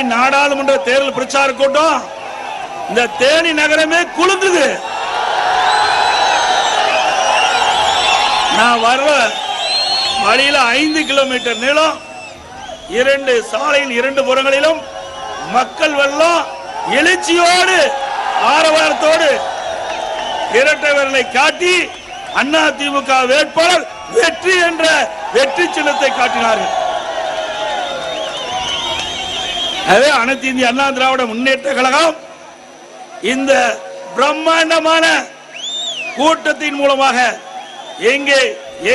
நாடாளுமன்ற தேர்தல் பிரச்சார கூட்டம் இந்த தேனி நகரமே குலுங்குது. நான் வர்ற வழியில 5 கிலோமீட்டர் நீளம், 2 சாலையில் 2 புறங்களிலும் மக்கள் வெள்ளம் எழுச்சியோடு ஆரவாரத்தோடு இரட்டை விரலை காட்டி அதிமுக வேட்பாளர் வெற்றி என்ற வெற்றி சின்னத்தை காட்டினார்கள். அனைத்து இந்திய அண்ணா திராவிட முன்னேற்ற கழகம் இந்த பிரம்மாண்டமான கூட்டத்தின் மூலமாக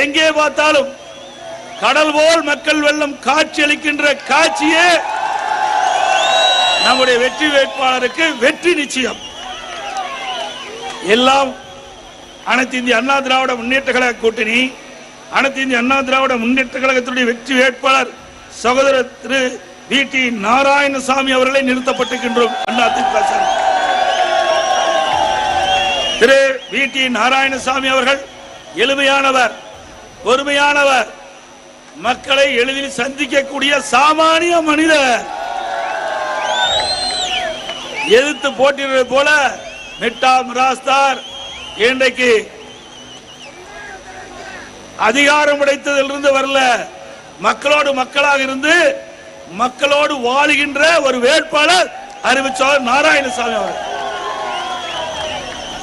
எங்கே பார்த்தாலும் கடல் போல் மக்கள் வெள்ளம் காட்சி அளிக்கின்ற காட்சியே நம்முடைய வெற்றி வேட்பாளருக்கு வெற்றி நிச்சயம். எல்லாம் அனைத்து இந்திய அண்ணா திராவிட முன்னேற்ற கழக கூட்டணி, அனைத்து இந்திய அண்ணா திராவிட முன்னேற்ற கழகத்துடைய வெற்றி வேட்பாளர் சகோதரர் திரு வி.டி. நாராயணசாமி அவர்களை நிறுத்தப்பட்டிருக்கின்றோம். திரு வி.டி. நாராயணசாமி அவர்கள் எளிமையானவர், பொறுமையானவர், மக்களை எளிதில் சந்திக்கக்கூடிய சாமானிய மனிதர். எதிர்த்து போட்டியிடுவது போல மிட்டா மிராஸ்தார் இன்றைக்கு அதிகாரம் உடைத்ததிலிருந்து வரல, மக்களோடு மக்களாக இருந்து மக்களோடு வாழுகின்ற ஒரு வேட்பாளர் அறிவிச்சவர் நாராயணசாமி அவர்.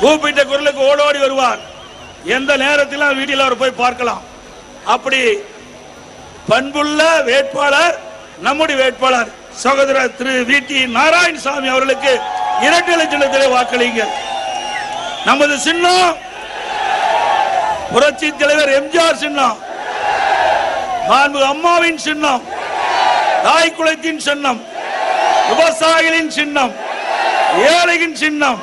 கூப்பிட்ட குரலுக்கு ஓடோடி வருவார். எந்த நேரத்திலும் வீட்டில் அவர் போய் பார்க்கலாம். அப்படி பண்புள்ள வேட்பாளர் நம்முடைய வேட்பாளர் சகோதரர் திரு வி.டி. நாராயணசாமி அவர்களுக்கு இரட்டை சின்னத்திலே வாக்களிங்க. நமது சின்னம் புரட்சி தலைவர் எம்ஜிஆர் சின்னம், மாண்பு அம்மாவின் சின்னம், தாய் குலத்தின் சின்னம், விவசாயிகளின் சின்னம், ஏழையின் சின்னம்.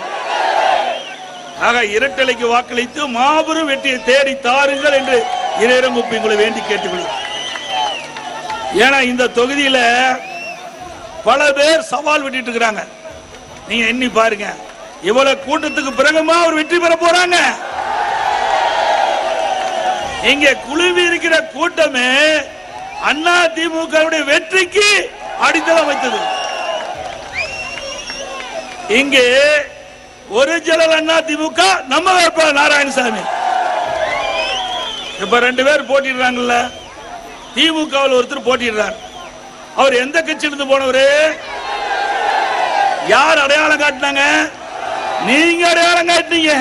ஆக இரட்டலைக்கு வாக்களித்து மாபெரும் வெற்றியை தேடி தாருங்கள் என்று இறைவன் உங்களை வேண்டி கேட்டுக்கொள்ளும். ஏன்னா இந்த தொகுதியில பல பேர் சவால் விட்டுட்டு இருக்கிறாங்க. நீங்க எண்ணி பாருங்க, இவ்வளவு கூட்டத்துக்கு பிறகுமா அவர் வெற்றி பெற போறாங்க. இங்க குழுவி இருக்கிற கூட்டமே அதிமுக வெற்றிக்கு அடித்தளம் வைத்தது. இங்கே ஒரிஜினல் அதிமுக நம்ம வேட்பாளர் நாராயணசாமி. இப்ப 2 பேர் போட்டிடுறாங்கல்ல, திமுகவில் ஒருத்தர் போட்டிடுறார். அவர் எந்த கட்சியிலிருந்து போனவரு? யார் அடையாளம் காட்டினாங்க? நீங்க அடையாளம் காட்டினீங்க.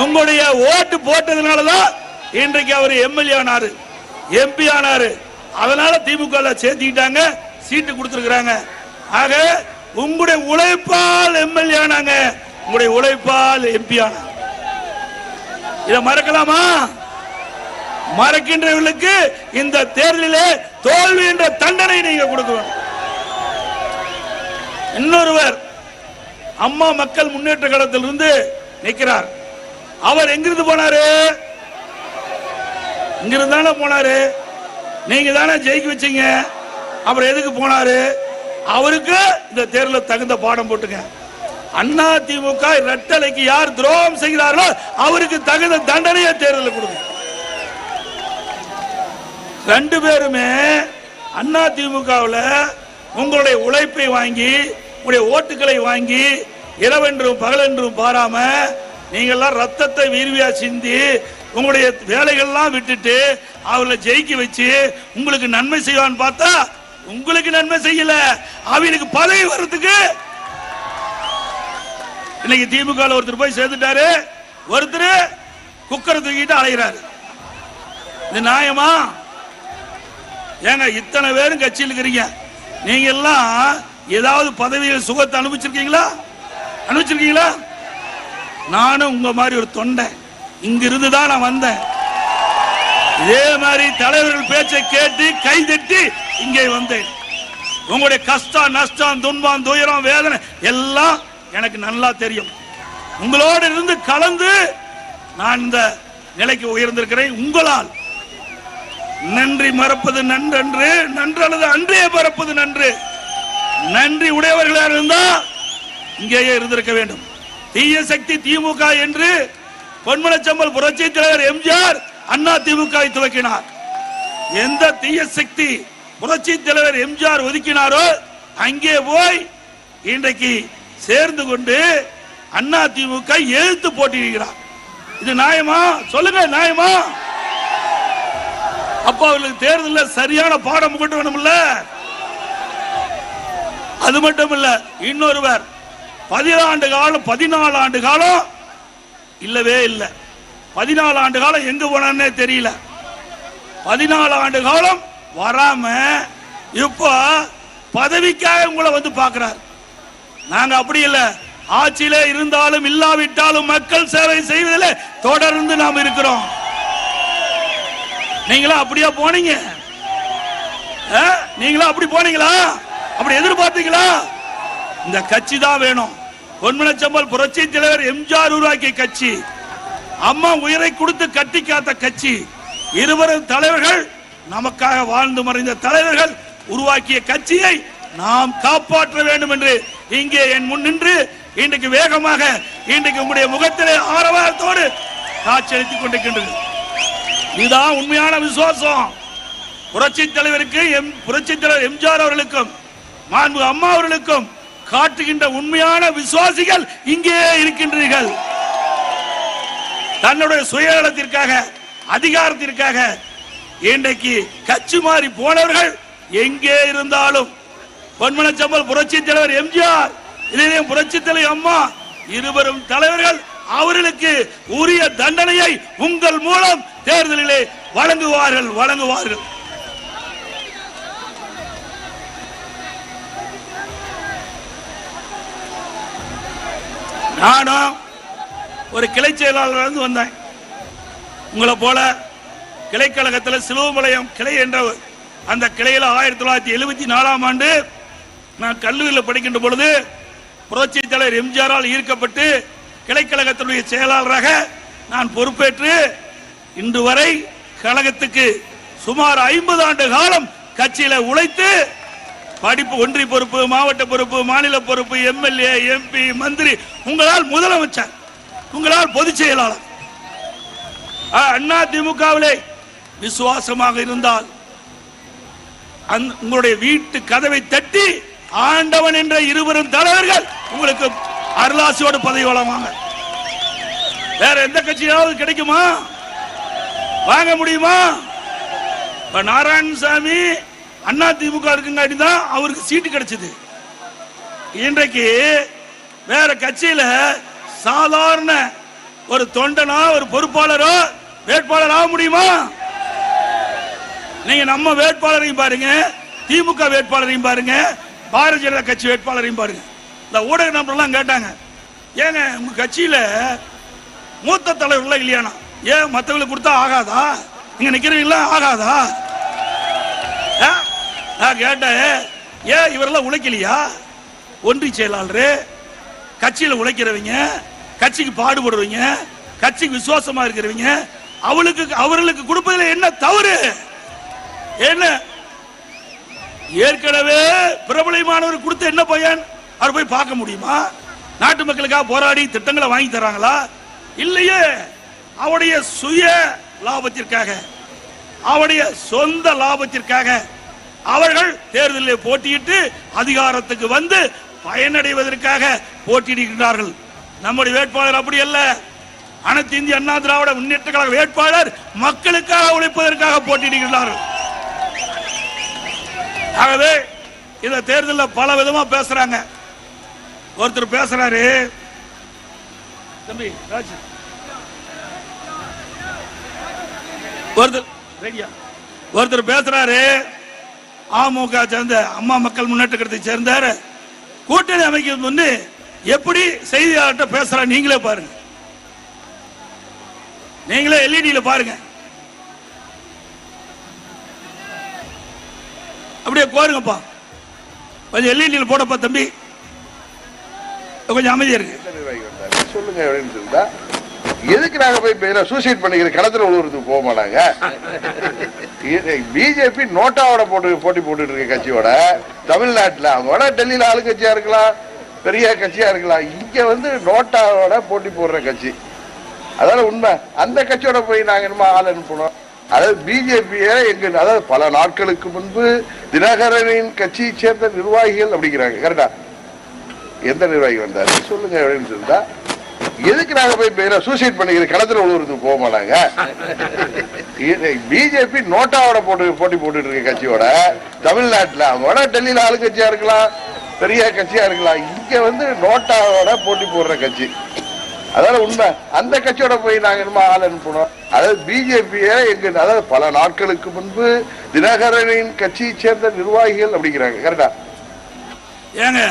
உங்களுடைய ஓட்டு போட்டதுனாலதான் இன்றைக்கு அவர் எம்எல்ஏ ஆனாரு, எம்பி ஆனாரு. அதனால திமுக சேர்த்துக்கிட்டாங்க, சீட்டு கொடுத்திருக்கிறாங்க. ஆக உங்களுடைய உழைப்பால் எம்எல்ஏ ஆனாங்க, உங்களுடைய உழைப்பால் எம்பி ஆனாங்க. இதை மறக்கலாமா? மறக்கின்றவர்களுக்கு இந்த தேர்தலிலே தோல்வி என்ற தண்டனை நீங்க கொடுக்கணும். இன்னொருவர் அம்மா மக்கள் முன்னேற்ற கழகத்திலிருந்து நிற்கிறார். அவர் எங்கிருந்து போனாரு? இங்கிருந்து தானே போனாரு. நீங்க தானே ஜெயிக்க வச்சீங்க. அப்புறம் எதுக்கு போனாரு? அவருக்கு இந்த தேர்தலில் தகுந்த பாடம் போட்டுங்க. அதிமுக இரட்டலைக்கு யார் துரோகம் செய்கிறார்களோ அவருக்கு தகுந்த தண்டனையை தேர்தலில் கொடுங்க. 2 பேருமே அதிமுகவில் உங்களுடைய உழைப்பை வாங்கி, உங்களுடைய ஓட்டுகளை வாங்கி, இரவென்றும் பகலென்றும் பாராம நீங்க எல்லாம் ரத்தத்தை வீர்வியா சிந்தி உங்களுடைய வேலைகள்லாம் விட்டுட்டு அவர்களை ஜெயிக்க வச்சு உங்களுக்கு நன்மை செய்வான்னு பார்த்தா உங்களுக்கு நன்மை செய்யல, அவனுக்கு பதவி வர்றதுக்கு. இன்னைக்கு திமுக ஒருத்தர் போய் சேர்ந்துட்டாரு, ஒருத்தர் குக்கரை தூக்கிட்டு அலைகிறாரு. இது நியாயமா? ஏங்க இத்தனை பேரும் கட்சியில் இருக்கிறீங்க, நீங்க எல்லாம் ஏதாவது பதவியில் சுகத்தை அனுபவிச்சிருக்கீங்களா? அனுபவிச்சிருக்கீங்களா? நானும் உங்க மாதிரி ஒரு தொண்டை, இங்கிருந்து தான் நான் வந்தேன். இதே மாதிரி தலைவர்கள் பேச்சை கேட்டு கைதட்டி இங்கே வந்தேன். உங்களுடைய கஷ்டம், நஷ்டம், துன்பம், துயரம், வேதனை எல்லாம் எனக்கு நல்லா தெரியும். உங்களோடு இருந்து கலந்து நான் இந்த நிலைக்கு உயர்ந்திருக்கிறேன். உங்களால் நன்றி மறப்பது நன்றன்று, நன்றல்லது அன்றே மறப்பது நன்று. நன்றி உடையவர்களாக இருந்தா இங்கேயே இருந்திருக்க வேண்டும். தீய சக்தி திமுக என்று பொன்மனச்சம்பல் புரட்சி தலைவர் எம்ஜிஆர் அதிமுகவை துவக்கினார். எந்த தீய சக்தி புரட்சி தலைவர் எம்ஜிஆர் ஒதுக்கினாரோ அங்கே போய் இன்றைக்கு சேர்ந்து கொண்டு அதிமுக எதிர்த்து போட்டியிடுகிறார். இது நியாயமா? சொல்லுங்க, நியாயமா? அப்ப அவர்களுக்கு தேர்தலில் சரியான பாடம் கொண்டு வரணும்ல. அது மட்டும் இல்ல, இன்னொருவர் 14 ஆண்டு காலம் இல்லவே இல்லை. 14 ஆண்டு காலம் எங்க போனே தெரியல. 14 ஆண்டு காலம் வராம இப்ப பதவிக்காக உங்களை வந்து பார்க்கிறார். நாங்க அப்படி இல்ல, ஆட்சியில இருந்தாலும் இல்லாவிட்டாலும் மக்கள் சேவை செய்வதில் தொடர்ந்து நாம் இருக்கிறோம். நீங்களா அப்படியா போனீங்க? நீங்களா அப்படி போனீங்களா? அப்படி எதிர்பார்த்தீங்களா? இந்த கட்சி தான் வேணும். பொன்மனச்செம்மல் புரட்சி தலைவர் எம்ஜிஆர் உருவாக்கிய கட்சி, அம்மா உயிரை கொடுத்து கட்டி காத்த கட்சி, இருவரும் தலைவர்கள் நமக்காக வாழ்ந்து மறைந்த தலைவர்கள் உருவாக்கிய கட்சியை நாம் காப்பாற்ற வேண்டும் என்று இங்கே என் முன் நின்று இன்றைக்கு வேகமாக இன்றைக்கு உங்களுடைய முகத்திலே ஆரவாரத்தோடு காட்சியளித்துக் கொண்டிருக்கின்றது. இதுதான் உண்மையான விசுவாசம். புரட்சி தலைவருக்கு புரட்சி தலைவர் எம்ஜிஆர் அவர்களுக்கும் மாண்பு அம்மா அவர்களுக்கும் காட்டுகின்ற உண்மையான விசுவாசிகள் இங்கே இருக்கின்றீர்கள். தன்னுடைய சுயநலத்திற்காக, அதிகாரத்திற்காக இன்றைக்கு கட்சி மாறி போனவர்கள் எங்கே இருந்தாலும் பொன்மனச்செம்மல் புரட்சி தலைவர் எம்ஜிஆர், இதயம் புரட்சி தலைவர் அம்மா, இருவரும் தலைவர்கள் அவர்களுக்கு உரிய தண்டனையை உங்கள் மூலம் தேர்தலிலே வழங்குவார்கள். நானும் ஒரு கிளை செயலாளர் வந்தேன். உங்களை போல கிளைக்கழகத்தில் சிலுவம்பாளையம் கிளை என்ற அந்த கிளையில் 1974ஆம் ஆண்டு நான் கல்லூரியில் படிக்கின்ற பொழுது புரட்சி தலைவர் எம்ஜிஆரால் ஈர்க்கப்பட்டு கிளைக்கழகத்தினுடைய செயலாளராக நான் பொறுப்பேற்று இன்று வரை கழகத்துக்கு சுமார் 50 ஆண்டு காலம் கட்சியில உழைத்து படிப்பு, ஒன்றிய பொறுப்பு, மாவட்ட பொறுப்பு, மாநில பொறுப்பு, எம்எல்ஏ, எம்பி, மந்திரி, உங்களால் முதலமைச்சர், உங்களால் பொதுச் செயலாளர். அதிமுகவிலே விசுவாசமாக இருந்தால் உங்களுடைய வீட்டு கதவை தட்டி ஆண்டவன் என்ற இருவரும் தலைவர்கள் உங்களுக்கு அருளாசியோடு பதவி வழங்குவாங்க. வேற எந்த கட்சியாவது கிடைக்குமா? வாங்க முடியுமா? நாராயணசாமி அதிமுக இருக்குங்காட்டி தான் அவருக்கு சீட்டு கிடைச்சது. இன்றைக்கு வேற கட்சியில சாதாரண ஒரு தொண்டனா, ஒரு பொறுப்பாளரோ வேட்பாளர் ஆக முடியுமா? நீங்க நம்ம வேட்பாளரையும் பாருங்க, திமுக வேட்பாளரையும் பாருங்க, பாரதிய ஜனதா கட்சி வேட்பாளரையும் பாருங்க. இந்த ஊடக நண்பர்கள்லாம் கேட்டாங்க, ஏங்க உங்க கட்சியில மூத்த தலைவர்கள் இல்லையானா? ஏன் மற்றவங்களுக்கு கொடுத்தா ஆகாதா? நீங்க நிக்கிறீங்களா ஆகாதா? நான் கேட்டேன், ஏன் இவரெல்லாம் உழைக்கலையா? ஒன்றிய செயலாளர், கட்சியில உழைக்கிறவங்க, கட்சிக்கு பாடுபடுறவங்க, கட்சிக்கு விசுவாசமா இருக்கிறவங்க, அவர்களுக்கு கொடுப்பதில் என்ன தவறு? என்ன ஏற்கனவே பிரபலமானவர் கொடுத்த என்ன பயன்? அவர் போய் பார்க்க முடியுமா? நாட்டு மக்களுக்காக போராடி திட்டங்களை வாங்கி தராங்களா? இல்லையே. அவருடைய சுய லாபத்திற்காக, அவருடைய சொந்த லாபத்திற்காக அவர்கள் தேர்தலில் போட்டியிட்டு அதிகாரத்துக்கு வந்து பயனடைவதற்காக போட்டியிடுகிறார்கள். நம்முடைய வேட்பாளர் அப்படி அல்ல. அனைத்து இந்திய அண்ணா திராவிட முன்னேற்ற கழக வேட்பாளர் மக்களுக்காக உழைப்பதற்காக போட்டியிடுகிறார்கள். ஆகவே இந்த தேர்தலில் பல விதமா பேசுறாங்க. ஒருத்தர் பேசுறாரு, தம்பி ராஜ், ஒருத்தர் பேசுறாரு, அமமுக சேர்ந்த அம்மா மக்கள் முன்னேற்ற கழகத்தை சேர்ந்தார், கூட்டணி அமைக்கிறது முன்னு எப்படி செய்தியாளர்கிட்ட பேசுற நீங்களே பாருங்க, நீங்களே எல்இடியில பாருங்க, அப்படியே கோருங்கப்பா, கொஞ்சம் எல்இடியில போடப்பா தம்பி, கொஞ்சம் அமைதியா இருக்கு. சொல்லுங்க அப்படின்னு சொல்லிட்டா எதுக்கு நாங்க போய் சூசைட் பண்ணிக்கிற களத்துல உழுவுறதுக்கு போக மாட்டாங்க. பிஜேபி நோட்டாவோட போட்டி போட்டுட்டு இருக்க கட்சியோட தமிழ்நாட்டுல, அவங்க டெல்லியில ஆளுங்கட்சியா இருக்கலாம், பெரிய கட்சியா இருக்கலாம், இங்க வந்து நோட்டாவோட போட்டி போடுற கட்சி. அதால உண்மை. அந்த கட்சியோட போய் நாங்க என்னமோ ஆள் அனுப்பணும், அதாவது பிஜேபியை அதாவது பல நாட்களுக்கு முன்பு தினகரனின் கட்சியை சேர்ந்த நிர்வாகிகள் அப்படிங்கிறாங்க. கரெக்டா? எந்த நிர்வாகி வந்தாரு சொல்லுங்க அப்படின்னு இருந்தா எதுக்கு நாங்க போய் சூசைட் பண்ணிக்கிற களத்துல உழுவுறதுக்கு போக மாட்டாங்க. பிஜேபி நோட்டாவோட போட்டி போட்டுட்டு இருக்க கட்சியோட தமிழ்நாட்டுல அவங்க டெல்லியில ஆளுங்கட்சியா இருக்கலாம், பெரிய கட்சியா இருக்கலாம், இங்க நோட்டாவோட போட்டி போடுற கட்சி. அதாவது உண்மை. அந்த கட்சியோட போய் நாங்க என்னமோ ஆள் அனுப்பணும். அதாவது பிஜேபியை அதாவது பல நாட்களுக்கு முன்பு தினகரனின் கட்சியை சேர்ந்த நிர்வாகிகள் அப்படிங்கிறாங்க. கரெக்டா? ஏங்க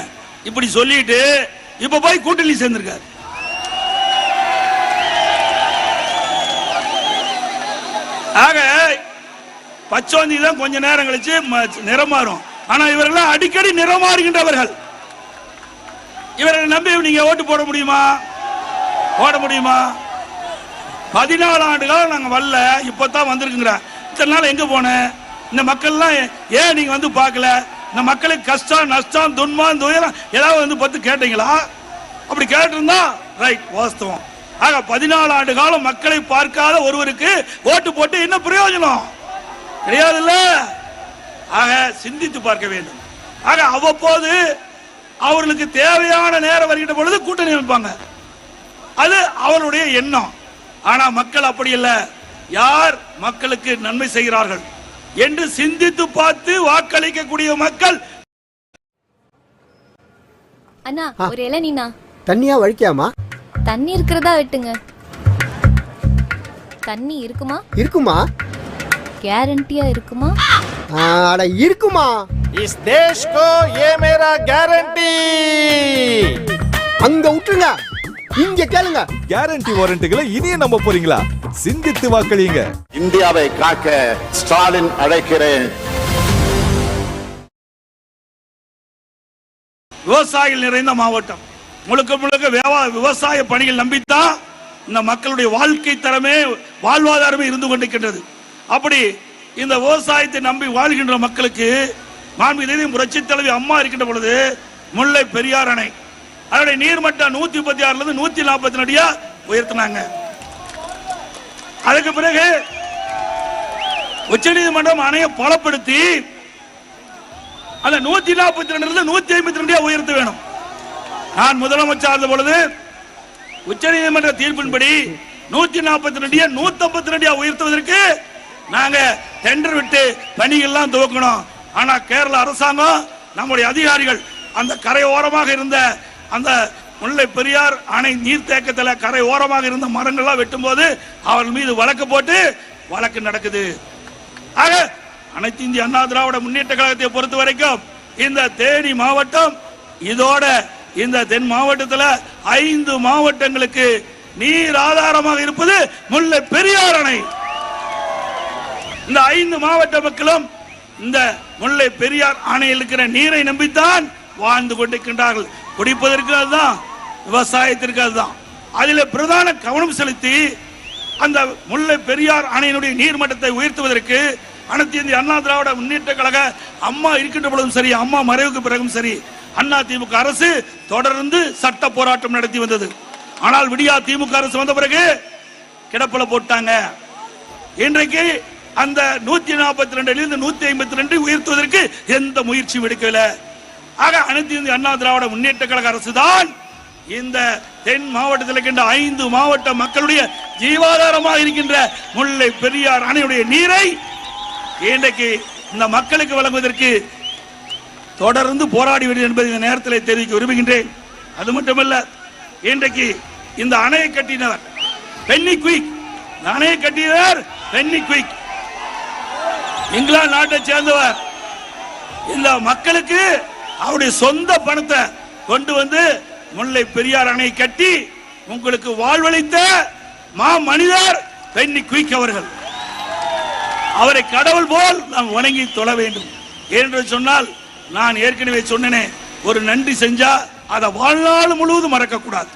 இப்படி சொல்லிட்டு இப்ப போய் கூட்டணி சேர்ந்திருக்காரு. ஆக பச்சோந்தி தான் கொஞ்ச நேரம் கழிச்சு நிறம் மாறும். ஆனா இவர்கள் அடிக்கடி நிறம் மாறுகின்றவர்கள். இவர்களை நம்பி நீங்க ஓட்டு போட முடியுமா? போட முடியுமா? 14 ஆண்டுகள் நாங்க வரல, இப்பதான் வந்திருக்குங்கிற. இத்தனை நாள் எங்க போன? இந்த மக்கள்லாம் ஏன் நீங்க பார்க்கல? இந்த மக்களுக்கு கஷ்டம், நஷ்டம், துன்பம், துயரம் ஏதாவது பத்தி கேட்டீங்களா? அப்படி கேட்டிருந்தா ரைட், வாஸ்தவம். ஆக 14 ஆண்டு காலம் மக்களை பார்க்காத ஒருவருக்கு ஓட்டு போட்டு என்ன பிரயோஜனம்? கிடையாதுல்ல. ஆக சிந்தித்து பார்க்க வேண்டும். ஆக அவ்வப்போது அவர்களுக்கு தேவையான நேரம் வருகின்ற பொழுது கூட்டணி அமைப்பாங்க. அது அவருடைய எண்ணம். ஆனா மக்கள் அப்படி இல்ல. யார் மக்களுக்கு நன்மை செய்கிறார்கள் என்று சிந்தித்து பார்த்து வாக்களிக்கக்கூடிய மக்கள். அண்ணா ஒரு இளநீனா தண்ணியா வழிக்காமா? தண்ணி இருக்கிறதா வெட்டுங்க. தண்ணி இருக்குமா? இருக்குமா? கேரண்டியா இருக்குமா? அட இருக்குமா? इस देश को ये मेरा गारंटी. அங்க விட்டுருங்க, இங்க கேளுங்க. கேரண்டி வாரண்டிகளை இனியே நம்ப போறீங்களா? சிந்தித்து வாக்களியுங்க. இந்தியாவை காக்க ஸ்டாலின் அழைக்கிறேன். விவசாயிகள் நிறைந்த மாவட்டம், முழுக்க முழுக்க விவசாய பணிகள் நம்பித்தான் இந்த மக்களுடைய வாழ்க்கை தரமே வாழ்வாதாரமே இருந்து கொண்டிருக்கின்றது. அப்படி இந்த விவசாயத்தை நம்பி வாழ்கின்ற மக்களுக்கு மாண்புமிகு புரட்சி தலைவி அம்மா இருக்கின்ற பொழுது முல்லை பெரியார் அணை அதனுடைய நீர்மட்டம் 136 140 அடியா உயர்த்தினாங்க. அதுக்கு பிறகு உச்சநீதிமன்றம் அணையை பலப்படுத்தி அந்த 142 152 உயர்த்த வேணும். நான் முதலமைச்சர் இருந்த பொழுது உச்சநீதிமன்ற தீர்ப்பின்படி 142 152 உயர்த்துவதற்கு நாங்க டெண்டர் விட்டு பணிகள்லாம் துவக்கணும். ஆனா கேரள அரசாங்கம் நம்முடைய அதிகாரிகள் அந்த கரையோரமாக இருந்த அந்த முல்லை பெரியார் அணை நீர்த்தேக்கத்தில் கரை ஓரமாக இருந்த மரங்கள்லாம் வெட்டும் போது அவர்கள் மீது வழக்கு போட்டு வழக்கு நடக்குது. ஆக அனைத்து இந்திய அண்ணா திராவிட முன்னேற்ற கழகத்தை பொறுத்த வரைக்கும் இந்த தேனி மாவட்டம் இதோட இந்த தென் மாவட்டத்தில் 5 மாவட்டங்களுக்கு நீர் ஆதாரமாக இருப்பது முல்லை பெரியார் அணை. இந்த 5 மாவட்ட மக்களும் இந்த முல்லை பெரியார் அணையில் இருக்கிற நீரை நம்பித்தான் வாழ்ந்து கொண்டிருக்கின்றார்கள். குடிப்பதற்கு அதுதான், விவசாயத்திற்கு அதுதான். அதில் பிரதான கவனம் செலுத்தி அந்த முல்லை பெரியார் அணையினுடைய நீர்மட்டத்தை உயர்த்துவதற்கு அனைத்து இந்திய அண்ணா திராவிட முன்னேற்ற கழக அம்மா இருக்கின்ற பொழுதும் சரி, அம்மா மறைவுக்கு பிறகும் சரி, அண்ணா திமுக அரசு தொடர்ந்து சட்ட போராட்டம் நடத்தி வந்தது. ஆனால் விடியா திமுக அரசு வந்த பிறகு கிடப்பில போட்டாங்க. இன்றைக்கு அந்த 142 152 உயர்த்துவதற்கு எந்த முயற்சியும் எடுக்கவில்லை. ஆக அனைத்து இந்திய அண்ணா திராவிட முன்னேற்ற கழக அரசு தான் இந்த தென் மாவட்டத்தில் இருக்கின்ற 5 மாவட்ட மக்களுடைய ஜீவாதாரமாக இருக்கின்ற முல்லை பெரியார் அணையுடைய நீரை இன்றைக்கு இந்த மக்களுக்கு வழங்குவதற்கு தொடர்ந்து போராடி வருகிறது என்பதை இந்த நேரத்தில் தெரிவிக்க விரும்புகின்றேன். அது மட்டுமல்ல, இன்றைக்கு இந்த அணையை கட்டினவர் பென்னி குயிக், அணையை கட்டினவர் பென்னி குயிக், இங்கிலாந்து நாட்டை சேர்ந்தவர். இந்த மக்களுக்கு அவருடைய சொந்த பணத்தை கொண்டு வந்து முல்லை பெரியார் அணை கட்டி உங்களுக்கு வாழ்வளித்த மா மனிதர் பென்னி குயிக் அவர்கள். அவரை கடவுள் போல் நாம் வணங்கி தொழ வேண்டும். என்று சொன்னால் நான் ஏற்கனவே சொன்னேன், ஒரு நன்றி செஞ்சா அதை வாழ்நாள் முழுவதும் மறக்க கூடாது.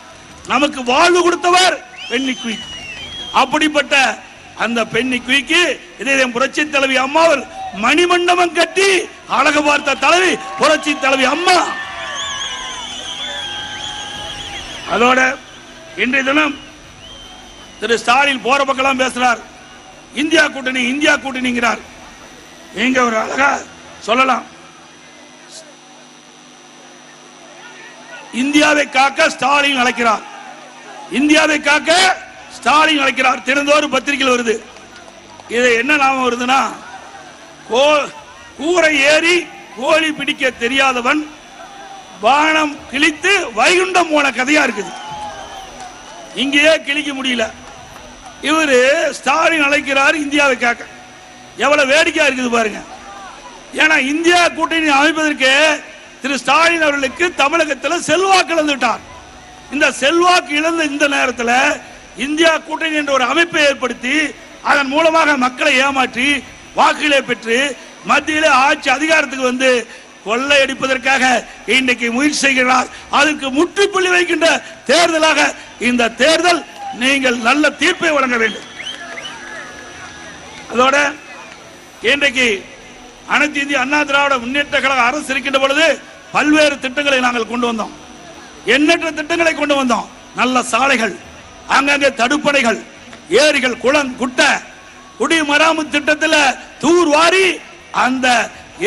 நமக்கு வாழ்வு கொடுத்தவர் பென்னி குயிக். அப்படிப்பட்ட அந்த பென்னி குயிக்கு இதே புரட்சி தலைவி அம்மாவர் மணிமண்டபம் கட்டி அழகு பார்த்த தலைவி புரட்சி தலைவி அம்மா. அதோட இன்றைய தினம் திரு ஸ்டாலின் போற பக்கம் பேசுறார். இந்தியா கூட்டணி இந்தியா கூட்டணிங்கிறார். நீங்க ஒரு அழகா சொல்லலாம், இந்தியாவை காக்க ஸ்டாலின் அழைக்கிறார், இந்தியாவை காக்க ஸ்டாலின் அழைக்கிறார். தினந்தோறும் பத்திரிகையில் வருது. இது என்ன நாம வருதுன்னா, கூரை ஏறி கோழி பிடிக்க தெரியாதவன் வானம் கிழித்து வைகுண்டம் போன கதையா இருக்குது. இங்கேயே கிழிக்க முடியல. இவரு ஸ்டாலின் அழைக்கிறார் இந்தியாவை காக்க. எவ்வளவு வேடிக்கையா இருக்குது பாருங்க. ஏன்னா இந்தியா கூட்டணி அமைப்பதற்கு திரு ஸ்டாலின் அவர்களுக்கு தமிழகத்தில் செல்வாக்கு இழந்துட்டார். இந்த செல்வாக்கு இழந்த இந்த நேரத்தில் இந்தியா கூட்டணி என்ற ஒரு அமைப்பை ஏற்படுத்தி அதன் மூலமாக மக்களை ஏமாற்றி வாக்குகளை பெற்று மத்தியிலே ஆட்சி அதிகாரத்துக்கு வந்து கொள்ளையடிப்பதற்காக இன்றைக்கு முயற்சி செய்கிறார். அதற்கு முற்றுப்புள்ளி வைக்கின்ற தேர்தலாக இந்த தேர்தல் நீங்கள் நல்ல தீர்ப்பை வழங்க வேண்டும். அதோட இன்றைக்கு அனைத்து இந்திய அண்ணா திராவிட முன்னேற்ற கழக அரசு இருக்கின்ற பொழுது பல்வேறு திட்டங்களை நாங்கள் கொண்டு வந்தோம். எண்ணற்ற திட்டங்களை கொண்டு வந்தோம். நல்ல சாலைகள், அங்கங்கே தடுப்பணைகள், ஏரிகள், குளம், குட்டை, குடிமராமத்து திட்டத்தில் தூர் வாரி அந்த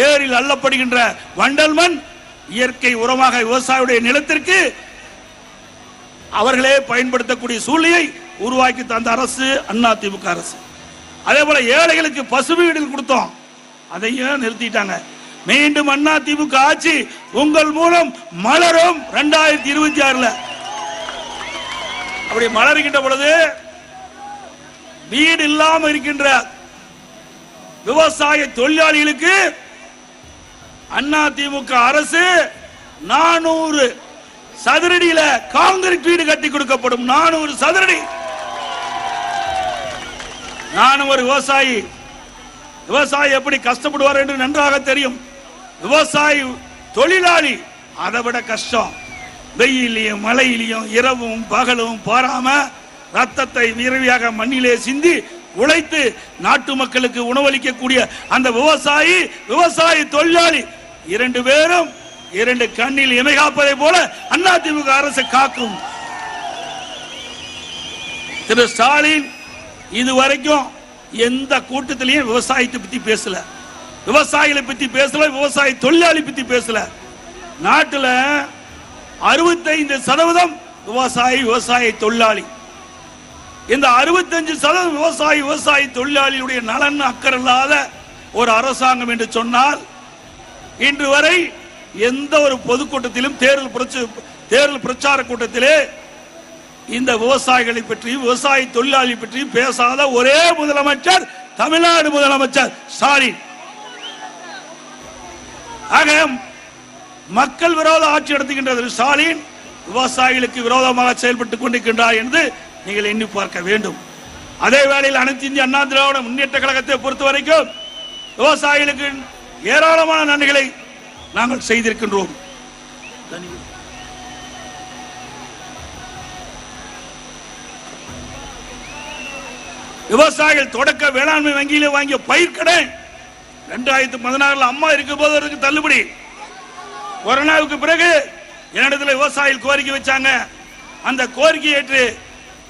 ஏரியில் அள்ளப்படுகின்ற வண்டல் மண் இயற்கை உரமாக விவசாயியுடைய நிலத்திற்கு அவர்களே பயன்படுத்தக்கூடிய சூழ்நிலையை உருவாக்கி தந்த அரசு அதிமுக அரசு. அதே போல ஏழைகளுக்கு பசு வீடுகள் கொடுத்தோம், அதையும் நிறுத்திட்டாங்க. மீண்டும் அதிமுக ஆட்சி உங்கள் மூலம் மலரும் 2026. அப்படி மலர்கின்ற பொழுது வீடு இல்லாமல் இருக்கின்ற விவசாய தொழிலாளிகளுக்கு அதிமுக அரசு 400 சதுரடியில காங்கிரீட் வீடு கட்டி கொடுக்கப்படும். 400 சதுரடி. நானும் ஒரு விவசாயி. விவசாயி எப்படி கஷ்டப்படுவார் என்று நன்றாக தெரியும். விவசாயி தொழிலாளி அதை விட கஷ்டம். வெயிலையும் மழையிலையும் இரவும் பகலும் பாராம ரத்தத்தை விரைவியாக மண்ணிலே சிந்தி உழைத்து நாட்டு மக்களுக்கு உணவளிக்கக்கூடிய அந்த விவசாயி, விவசாயி தொழிலாளி இரண்டு பேரும் இரண்டு கண்ணில் இமை காப்பதை போல அதிமுக அரசு காக்கும். திரு ஸ்டாலின் இதுவரைக்கும் எந்த கூட்டத்திலையும் விவசாயத்தை பத்தி பேசல, விவசாயிகளை பத்தி பேசல, விவசாய தொழிலாளி பத்தி பேசல. நாட்டில் 65% விவசாயி, விவசாய தொழிலாளி. இந்த 65% விவசாயி, விவசாய தொழிலாளியுடைய நலன் அக்கறை இல்லாத ஒரு அரசாங்கம் என்று சொன்னால், இன்று வரை எந்த ஒரு பொதுக்கூட்டத்திலும் தேர்தல் பிரச்சார கூட்டத்திலே இந்த விவசாயிகளை பற்றி, விவசாய தொழிலாளி பற்றி பேசாத ஒரே முதலமைச்சர் தமிழ்நாடு முதலமைச்சர் ஸ்டாலின். ஆக மக்கள் விரோத ஆட்சி நடத்துகின்ற ஸ்டாலின் விவசாயிகளுக்கு விரோதமாக செயல்பட்டுக் கொண்டிருக்கின்றார் என்று நீங்கள் எண்ணி பார்க்க வேண்டும். அதே வேளையில் அனைத்து இந்திய அண்ணா திராவிட முன்னேற்ற கழகத்தை பொறுத்த வரைக்கும் விவசாயிகளுக்கு ஏராளமான நன்மைகளை நாங்கள் செய்திருக்கின்றோம். விவசாயிகள் தொடக்க வேளாண்மை வங்கியிலே வாங்கிய பயிர்க்கடன் 2016 அம்மா இருக்கும் போது தள்ளுபடி. கொரோனாவுக்கு பிறகு என்னிடத்தில் விவசாயிகள் கோரிக்கை வச்சாங்க. அந்த கோரிக்கை ஏற்று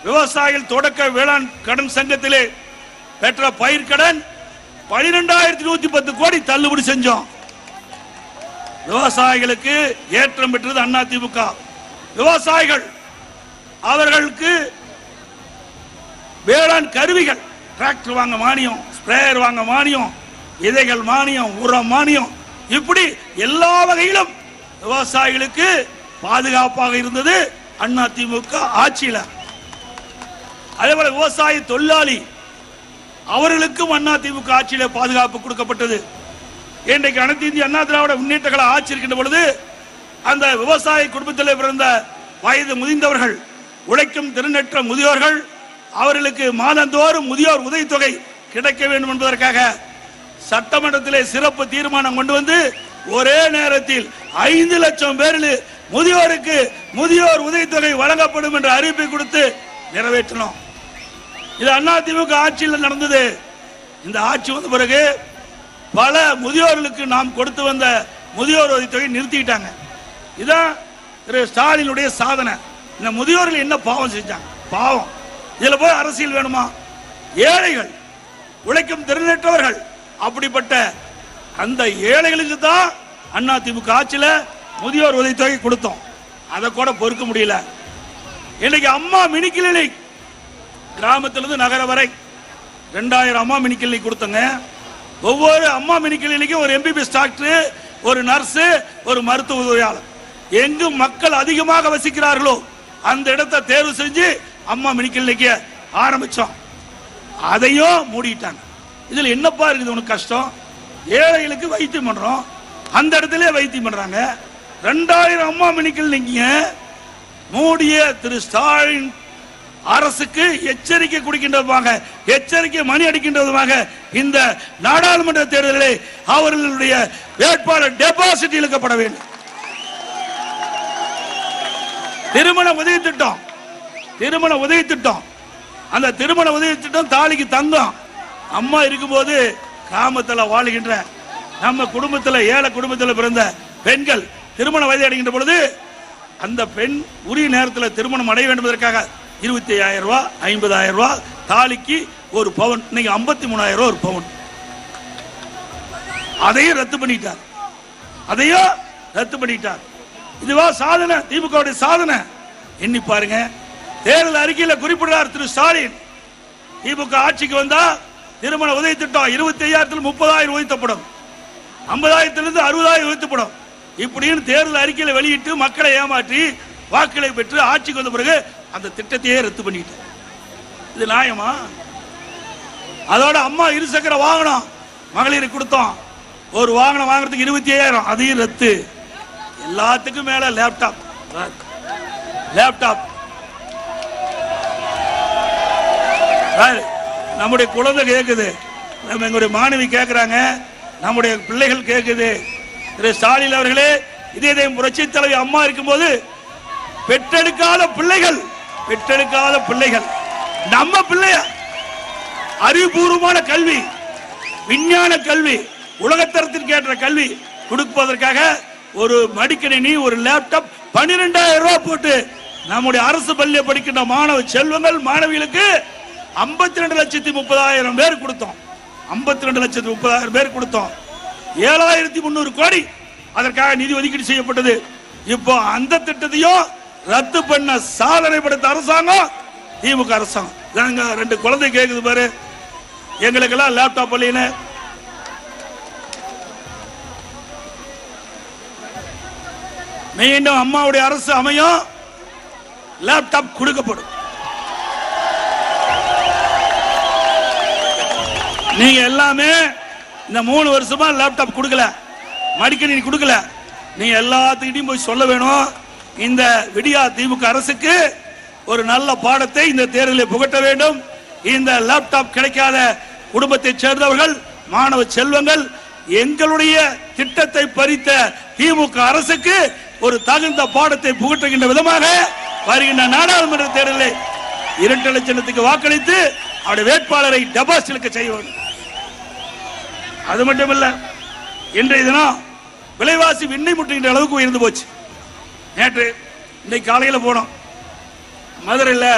விவசாயிகள் தொடக்க வேளாண் கடன் சங்கத்திலே பெற்ற பயிர்க்கடன் 12,110 கோடி தள்ளுபடி செஞ்சோம். விவசாயிகளுக்கு ஏற்றம் பெற்றது அதிமுக. விவசாயிகள் அவர்களுக்கு வேளாண் கருவிகள், டிராக்டர் வாங்க மானியம், ஸ்ப்ரேயர் வாங்க மானியம், விதைகள் மானியம், உரம் மானியம், இப்படி எல்லா வகையிலும் விவசாயிகளுக்கு பாதுகாப்பாக இருந்தது அதிமுக ஆட்சியில். அதே போல விவசாய தொழிலாளி அவர்களுக்கும் அதிமுக ஆட்சியில பாதுகாப்பு கொடுக்கப்பட்டது. இன்றைக்கு அனைத்து இந்திய அண்ணா திராவிட முன்னேற்ற கழக ஆட்சி இருக்கின்ற பொழுது அந்த விவசாய குடும்பத்தில் பிறந்த வயது முதிர்ந்தவர்கள், உழைக்கும் திறனற்ற முதியோர்கள், அவர்களுக்கு மாதந்தோறும் முதியோர் உதவித்தொகை கிடைக்க வேண்டும் என்பதற்காக சட்டமன்றத்திலே சிறப்பு தீர்மானம் கொண்டு வந்து ஒரே நேரத்தில் 5 லட்சம் பேரில் முதியோருக்கு முதியோர் உதவித்தொகை வழங்கப்படும் என்ற அறிவிப்பை கொடுத்து நிறைவேற்றினோம். இது அதிமுக ஆட்சியில் நடந்தது. இந்த ஆட்சி வந்த பிறகு பல முதியோர்களுக்கு நாம் கொடுத்து வந்த முதியோர் உதவித்தொகை நிறுத்திட்டாங்க. இதுதான் திரு ஸ்டாலினுடைய சாதனை. இந்த முதியோர்கள் என்ன பாவம் செஞ்சாங்க? பாவம். இதுல போய் அரசியல் வேணுமா? ஏழைகள் உழைக்கும் திறனற்றவர்கள். அப்படிப்பட்ட அந்த ஏழைகளுக்கு தான் அதிமுக ஆட்சியில முதியோர் உதவித்தொகை கொடுத்தோம். அதை கூட பொறுக்க முடியல. இன்னைக்கு அம்மா மினி கிளினிக் கிராமத்திலிருந்து நகர வரை 2000 அம்மா மினி கிளினிக் கொடுத்தங்க. ஒவ்வொரு அம்மா மினி கிளினிக்கும் ஒரு எம்பிபிஎஸ் டாக்டர், ஒரு நர்ஸ், ஒரு மருத்துவ உதவியாளர். எங்கு மக்கள் அதிகமாக வசிக்கிறார்களோ அந்த இடத்தை தேர்வு செஞ்சு அம்மா மினி கிளினிக்க ஆரம்பிச்சோம். அதையும் மூடிட்டாங்க. இதுல என்னப்பா இருக்குது உனக்கு கஷ்டம்? ஏழைகளுக்கு வைத்தியம் பண்றோம், அந்த இடத்துல வைத்தியம் பண்றாங்க. 2000 அம்மா மினி கிளினிக் மூடிய திரு ஸ்டாலின் அரசுக்கு எச்சரிக்கை கொடுக்கின்றதுமாக, எச்சரிக்கை மணி அடிக்கின்றதுமாக இந்த நாடாளுமன்ற தேர்தலில் அவர்களுடைய வேட்பாளர் டெபாசிட் இழுக்கப்பட வேண்டும். திருமண உதவி திட்டம், திருமண உதவி திட்டம், அந்த திருமண உதவி திட்டம் தாலிக்கு தங்கம். அம்மா இருக்கும்போது கிராமத்தில் வாழுகின்ற நம்ம குடும்பத்தில், ஏழை குடும்பத்தில் பிறந்த பெண்கள் திருமண வயது அடைகின்ற பொழுது அந்த பெண் உரிய நேரத்தில் திருமணம் அடைய வேண்டும் என்பதற்காக 25,000 ரூபாய், 50,000 ரூபாய் தாலிக்கு ஒரு பவுன், இன்னைக்கு 53,000 ரூபாய் ஒரு பவுன். அதையும் ரத்து பண்ணிட்டார், அதையும் ரத்து பண்ணிட்டார். இதுவா சாதனை? திமுக சாதனை எண்ணி பாருங்க. தேர்தல் அறிக்கையில் குறிப்பிடுறார் திரு ஸ்டாலின், திமுக ஆட்சிக்கு வந்தா திருமண உதவி திட்டம் 25,000 30,000 உயர்த்தப்படும், 50,000 60,000 உயர்த்தப்படும். இப்படின்னு தேர்தல் அறிக்கையில் வெளியிட்டு மக்களை ஏமாற்றி வாக்குகளை பெற்று ஆட்சிக்கு வந்த பிறகு அந்த திட்டத்தையே ரத்து பண்ணிட்டு, இது நியாயமா? அதோட அம்மா இருசக்கர வாகனம் மகளிருக்கு கொடுத்தோம். ஒரு வாகனம் வாங்குறதுக்கு 25,000, அதையும் ரத்து. எல்லாத்துக்கும் மேல லேப்டாப், லேப்டாப் நம்முடைய குழந்தை கேட்குது, நம்ம எங்களுடைய மாணவி கேட்கிறாங்க, நம்முடைய பிள்ளைகள் கேட்குது. திரு ஸ்டாலின் அவர்களே, இதே புரட்சி தலைவி அம்மா இருக்கும்போது பெற்றெடுக்காத பிள்ளைகள், பெற்றெடுக்காத பிள்ளைகள் நம்ம பிள்ளைய அறிவுபூர்வமான கல்வி, விஞ்ஞான கல்வி, உலகத்தரத்திற்கு ஏற்ற கல்வி கொடுப்பதற்காக ஒரு மடிக்கணினி, ஒரு லேப்டாப் 12,000 ரூபாய் போட்டு நம்முடைய அரசு பள்ளியை படிக்கின்ற மாணவ செல்வங்கள் மாணவிகளுக்கு 52,30,000 பேர் கொடுத்தோம். 52,30,000 பேர் கொடுத்தோம். 7,300 கோடி அதற்காக நிதி ஒதுக்கீடு செய்யப்பட்டது. இப்போ அந்த திட்டத்தையும் ரத்து பண்ண சாதனை படைத்த அரசாங்கம் திமுக அரசாங்கம். 2 குழந்தை கேக்குது பாரு, எங்களுக்கெல்லாம் லேப்டாப் பள்ளியில மீண்டும் அம்மாவுடைய அரசு அமையும், லேப்டாப் கொடுக்கப்படும். நீங்க எல்லாமே இந்த 3 வருஷமா லேப்டாப் கொடுக்கல, மடிக்கணினி கொடுக்கல. நீங்க எல்லாத்துக்கிட்டையும் போய் சொல்ல வேணும், இந்த விடியா திமுக அரசுக்கு ஒரு நல்ல பாடத்தை இந்த தேர்தலில் புகட்ட வேண்டும். இந்த லேப்டாப் கிடைக்காத குடும்பத்தை சேர்ந்தவர்கள், மாணவ செல்வங்கள், எங்களுடைய திட்டத்தை பறித்த திமுக அரசுக்கு ஒரு தகுந்த பாடத்தை புகட்டுகின்ற விதமாக வருகின்ற நாடாளுமன்ற தேர்தலில் 2 லட்சத்துக்கு வாக்களித்து அவருடைய வேட்பாளரை டெபாசிட் செய்ய வேண்டும். அது மட்டுமல்ல, இன்றைய தினம் விலைவாசி விண்ணை முட்டுகின்ற அளவுக்கு உயர்ந்து போச்சு. நேற்று இன்னைக்கு காலையில் போனோம், மதுரையில்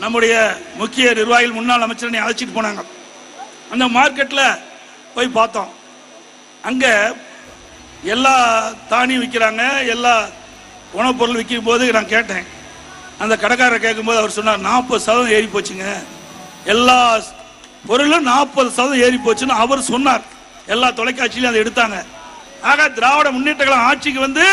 நம்முடைய முக்கிய நிர்வாகிகள், முன்னாள் அமைச்சரை அழைச்சிட்டு போனாங்க. அந்த மார்க்கெட்டில் போய் பார்த்தோம். அங்க எல்லா தானியம் விற்கிறாங்க, எல்லா உணவுப் பொருள் விற்கும் போது நான் கேட்டேன். அந்த கடைக்காரரை கேட்கும்போது அவர் சொன்னார், 40% ஏறி போச்சுங்க, எல்லா பொருளும் 40% ஏறி போச்சுன்னு அவர் சொன்னார். எல்லா தொலைக்காட்சியிலும் அதை எடுத்தாங்க. ஆக திராவிட முன்னேற்ற கழகம் ஆட்சிக்கு வந்து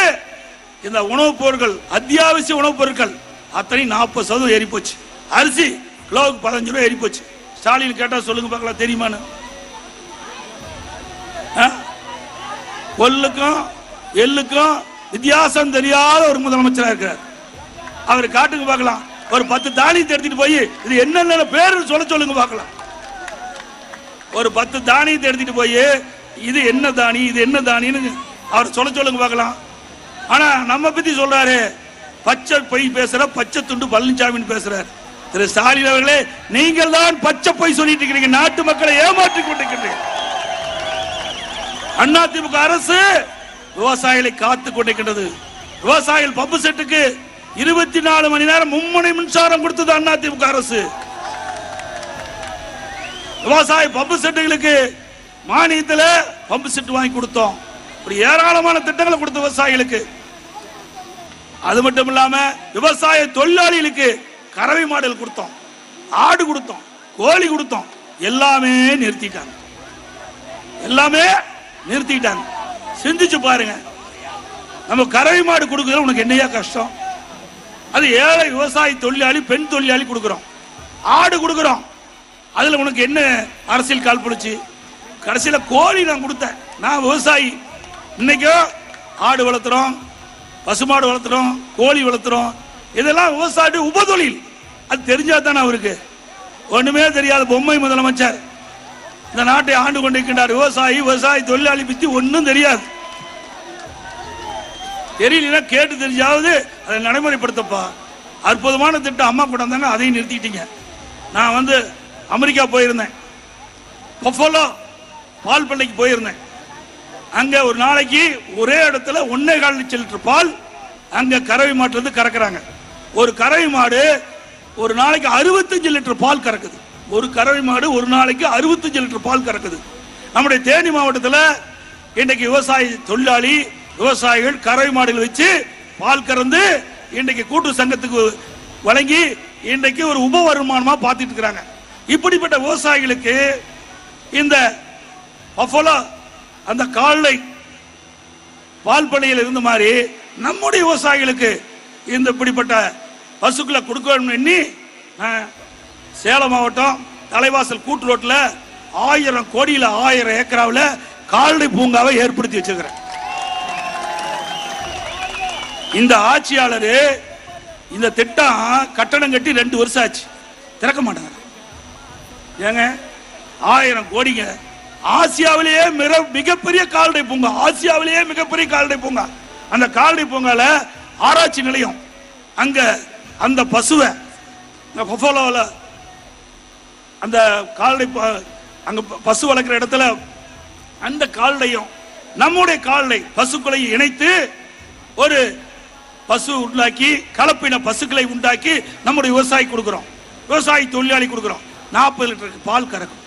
இந்த உணவுப் பொருட்கள், அத்தியாவசிய உணவுப் பொருட்கள் அத்தனை 40% ஏறி போச்சு. அரிசி கிலோவுக்கு 15 ரூபாய் ஏறி போச்சு. ஸ்டாலின் கேட்டா சொல்லுங்க பார்க்கலாம், தெரியுமான்னு? கொல்லுக்கும் எள்ளுக்கும் வித்தியாசம் தெரியாத ஒரு முதலமைச்சராக இருக்கிறார். அவர் காட்டுக்கு பார்க்கலாம், ஒரு 10 தானியத்தை எடுத்துட்டு போய் இது என்னென்ன பேரு சொல்லுங்க பார்க்கலாம். ஒரு 10 தானியத்தை எடுத்துட்டு போய் இது என்ன தானி, இது என்ன தானின்னு அவர் சொல்லுங்க பார்க்கலாம். ஆனா நம்ம பத்தி சொல்றாரு, பச்சை பொய் பேசுற, பச்சை துண்டு பழனிசாமி பேசுறாரு. திரு ஸ்டாலின் அவர்களே, நீங்கள் தான் பச்சை பொய் சொல்லிட்டு இருக்கிறீங்க, நாட்டு மக்களை ஏமாற்றி கொண்டிருக்கிறீர்கள். அதிமுக அரசு விவசாயிகளை காத்துக் கொண்டிருக்கிறது. விவசாயிகள் பம்பு செட்டுக்கு 24 மணி நேரம் மும்முனை மின்சாரம் கொடுத்தது அதிமுக அரசு. விவசாய பம்பு செட்டுகளுக்கு மானியத்தில் பம்பு செட் வாங்கி கொடுத்தோம். இப்படி ஏராளமான திட்டங்களை கொடுத்த விவசாயிகளுக்கு. அது மட்டும் இல்லாம விவசாய தொழிலாளிகளுக்கு கறவை மாடுகள் கொடுத்தோம், ஆடு கொடுத்தோம், கோழி கொடுத்தோம். எல்லாமே நிறுத்திட்டாங்க, எல்லாமே நிறுத்திட்டாங்க. சிந்திச்சு பாருங்க, நம்ம கறவை மாடு கொடுக்குறது உனக்கு என்னையா கஷ்டம்? அது ஏழை விவசாய தொழிலாளி, பெண் தொழிலாளி கொடுக்கிறோம். ஆடு கொடுக்கிறோம், அதுல உனக்கு என்ன அரசியல் கால் பிடிச்சு? கடைசியில கோழி நான் கொடுத்தேன். நான் விவசாயி, இன்னைக்கும் ஆடு வளர்த்துறோம், பசுமாடு வளர்த்துறோம், கோழி வளர்த்துறோம். இதெல்லாம் விவசாய உபதொழில். அது தெரிஞ்சா தானே அவருக்கு. ஒண்ணுமே தெரியாத பொம்மை முதலமைச்சர் இந்த நாட்டை ஆண்டு கொண்டிருக்கின்றார். விவசாயி, விவசாய தொழிலாளி பத்தி ஒன்னும் தெரியாது. தெரியல, கேட்டு தெரிஞ்சாவது அதை நடைமுறைப்படுத்தப்பா. அற்புதமான திட்டம் அம்மா கூட வந்தாங்க, அதையும் நிறுத்திட்டீங்க. நான் வந்து அமெரிக்கா போயிருந்தேன், பஃபலோ பால் பண்ணைக்கு போயிருந்தேன். அங்க ஒரு நாளைக்கு ஒரே இடத்துல 1.25 லிட்டர் பால் அங்க கறவை மாட்டுல இருந்து கறக்குறாங்க. ஒரு கறவை மாடு ஒரு நாளைக்கு 65 லிட்டர் பால் கறக்குது. ஒரு கறவை மாடு ஒரு நாளைக்கு 65 லிட்டர் பால் கறக்குது. நம்முடைய தேனி மாவட்டத்தில் இன்றைக்கு விவசாய தொழிலாளி, விவசாயிகள் கறவை மாடுகள் வச்சு பால் கறந்து இன்றைக்கு கூட்டு சங்கத்துக்கு வழங்கி இன்றைக்கு ஒரு உப வருமானமா பார்த்துட்டு இருக்கிறாங்க. இப்படிப்பட்ட விவசாயிகளுக்கு இந்த பஃபலோ அந்த கால்நடை பால் பண்ணையில் இருந்த மாதிரி நம்முடைய விவசாயிகளுக்கு இந்த இப்படிப்பட்ட பசுக்களை கொடுக்க வேண்டும் எண்ணி சேலம் மாவட்டம் தலைவாசல் கூட்டு ரோட்ல 1000 கோடியில 1000 ஏக்கராவில் கால்நடை பூங்காவை ஏற்படுத்தி வச்சிருக்கிறேன். இந்த ஆட்சியாளர் இந்த திட்டம் கட்டணம் கட்டி 2 வருஷம் ஆச்சு, திறக்க மாட்டாங்க. ஏங்க 1000 கோடிங்க, ஆசியாவிலேயே மிகப்பெரிய கால்நடை பூங்கா, ஆசியாவிலேயே மிகப்பெரிய கால்நடை பூங்கா. அந்த கால்நடை பூங்கால ஆராய்ச்சி நிலையம், அங்க அந்த பசுவை பஃபலோல அந்த கால்நடை அங்க பசு வளர்க்கிற இடத்துல அந்த கால்நடையும் நம்முடைய கால்நடை பசுக்களை இணைத்து ஒரு பசு உண்டாக்கி கலப்பின பசுக்களை உண்டாக்கி நம்முடைய விவசாயி கொடுக்கிறோம், விவசாயி தொழிலாளி கொடுக்கிறோம். 40 லிட்டருக்கு பால் கறக்கும்.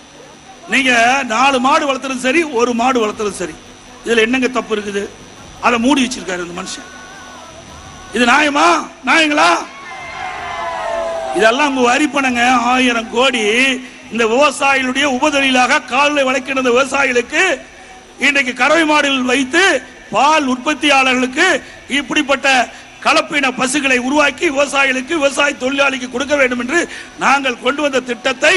நீங்க 4 மாடு வளர்த்துறது சரி, ஒரு மாடு வளர்த்துறது சரி, இதுல என்னங்க தப்பு இருக்குது? அதை மூடி வச்சிருக்காரு இந்த மனுஷன். இது நியாயமா? நியாயங்களா? இதெல்லாம் வரி பணங்க. 1000 கோடி இந்த விவசாயிகளுடைய உபதொழிலாக கால்நடை வளர்க்கின்ற விவசாயிகளுக்கு இன்றைக்கு கறவை மாடுகள் வைத்து பால் உற்பத்தியாளர்களுக்கு இப்படிப்பட்ட கலப்பின பசுகளை உருவாக்கி விவசாயிகளுக்கு, விவசாய தொழிலாளிக்கு கொடுக்க வேண்டும் என்று நாங்கள் கொண்டு வந்த திட்டத்தை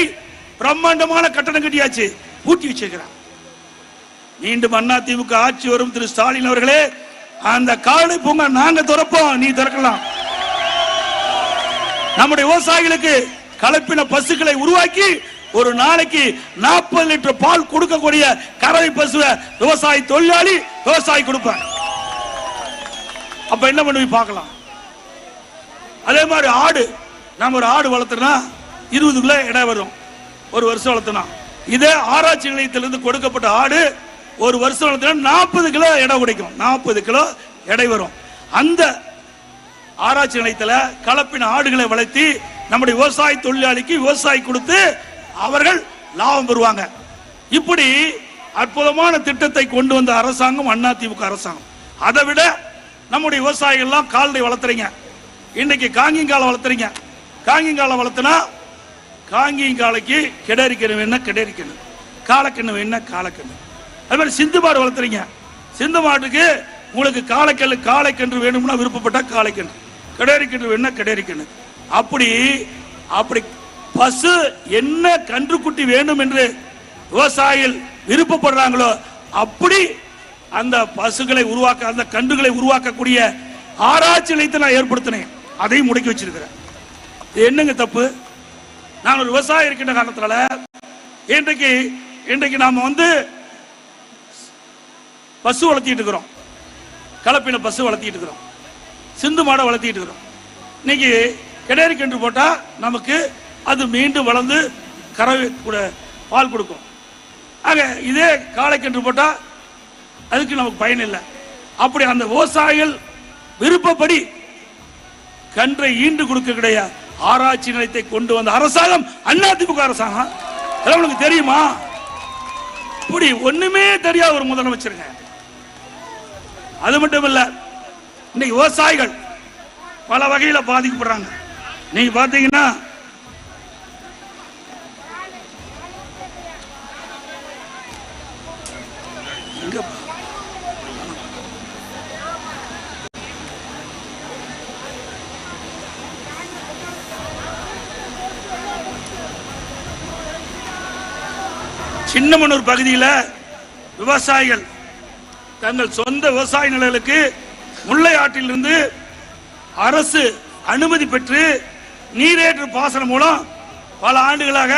பிரம்மாண்டமான கட்டணம் கட்டியாச்சு, பூட்டி வச்சிருக்கிறார். மீண்டும் அதிமுக ஆட்சி வரும் திரு ஸ்டாலின் அவர்களே, அந்த கால்நடை பூங்கா நாங்க திறப்போம், நீ திறக்கலாம். நம்முடைய விவசாயிகளுக்கு கலப்பின பசுக்களை உருவாக்கி ஒரு நாளைக்கு 40 லிட்டர் பால் கொடுக்கக்கூடிய கறவை பசுவை விவசாய தொழிலாளி, விவசாயி கொடுப்பார். அப்ப என்ன பண்ணி பார்க்கலாம். அதே மாதிரி ஆடு, நம்ம ஒரு ஆடு வளர்த்தோம்னா 20 கிலோ எடை வரும். ஒரு வருஷம் வளர்த்தனா, இதே ஆராய்ச்சி நிலையத்திலிருந்து கொடுக்கப்பட்ட ஆடு ஒரு வருஷம் வளர்த்தனா 40 கிலோ எடை கிடைக்கும், 40 கிலோ எடை வரும். அந்த ஆராய்ச்சி நிலையத்தில் கலப்பின ஆடுகளை வளர்த்தி நம்முடைய விவசாய தொழிலாளிக்கு விவசாயி கொடுத்து அவர்கள் லாபம் பெறுவாங்க. இப்படி அற்புதமான திட்டத்தை கொண்டு வந்த அரசாங்கம் அதிமுக அரசாங்கம். அதை விட நம்முடைய விவசாயிகள் எல்லாம் கால்நடை வளர்த்துறீங்க. இன்னைக்கு காங்கிங்கால வளர்த்துறீங்க. காங்கிங்கால வளர்த்தனா காங்கிங்காலைக்கு கிடரிக்கணும் வேணா கிடரிக்கணும், காலக்கண்ணு வேணா காலக்கண்ணு. அது மாதிரி சிந்து மாடு வளர்த்துறீங்க. சிந்து மாட்டுக்கு உங்களுக்கு காளைக்கல்லு காளைக்கன்று வேணும்னா விருப்பப்பட்டா காளைக்கன்று, கிடரிக்கன்று வேணும்னா கிடரிக்கன்று. அப்படி அப்படி பசு என்ன கன்றுக்குட்டி வேண்டும் என்று விவசாயிகள் விருப்பப்படுறாங்களோ அப்படி அந்த பசுகளை உருவாக்க, அந்த கன்றுகளை உருவாக்கக்கூடிய ஆராய்ச்சி நிலையத்தை நான் ஏற்படுத்தினேன். அதையும் முடக்கி வச்சிருக்கிறேன். இது என்னங்க தப்பு? நான் ஒரு விவசாயி இருக்கின்ற காரணத்தால இன்றைக்கு நாம வந்து பசு வளர்த்திட்டு இருக்கிறோம், கலப்பின பசு வளர்த்திட்டு இருக்கிறோம், சிந்து மாடை வளர்த்திட்டு இருக்கிறோம். இன்னைக்கு கிடரி கன்று போட்டா நமக்கு அது மீண்டும் வளர்ந்து கறவை கூட பால் கொடுக்கும். ஆக இதே காளை கன்று போட்டா அதுக்கு நமக்கு பயன் இல்லை. அப்படி அந்த விவசாயிகள் விருப்பப்படி கன்றை ஈண்டு கொடுக்க கிடையாது. ஆராய்ச்சி நிலையத்தை கொண்டு வந்த அரசாங்கம் அதிமுக அரசாங்கம். இதெல்லாம் உங்களுக்கு தெரியுமா? இப்படி ஒண்ணுமே தெரியாத ஒரு முதலமைச்சருங்க. அது மட்டும் இல்ல, இன்னைக்கு விவசாயிகள் பல வகையில பாதிக்கப்படுறாங்க. நீங்க பாத்தீங்கன்னா சின்னமனூர் பகுதியில் விவசாயிகள் தங்கள் சொந்த விவசாய நிலங்களுக்கு முல்லை ஆற்றிலிருந்து அரசு அனுமதி பெற்று நீரேற்று பாசனம் மூலம் பல ஆண்டுகளாக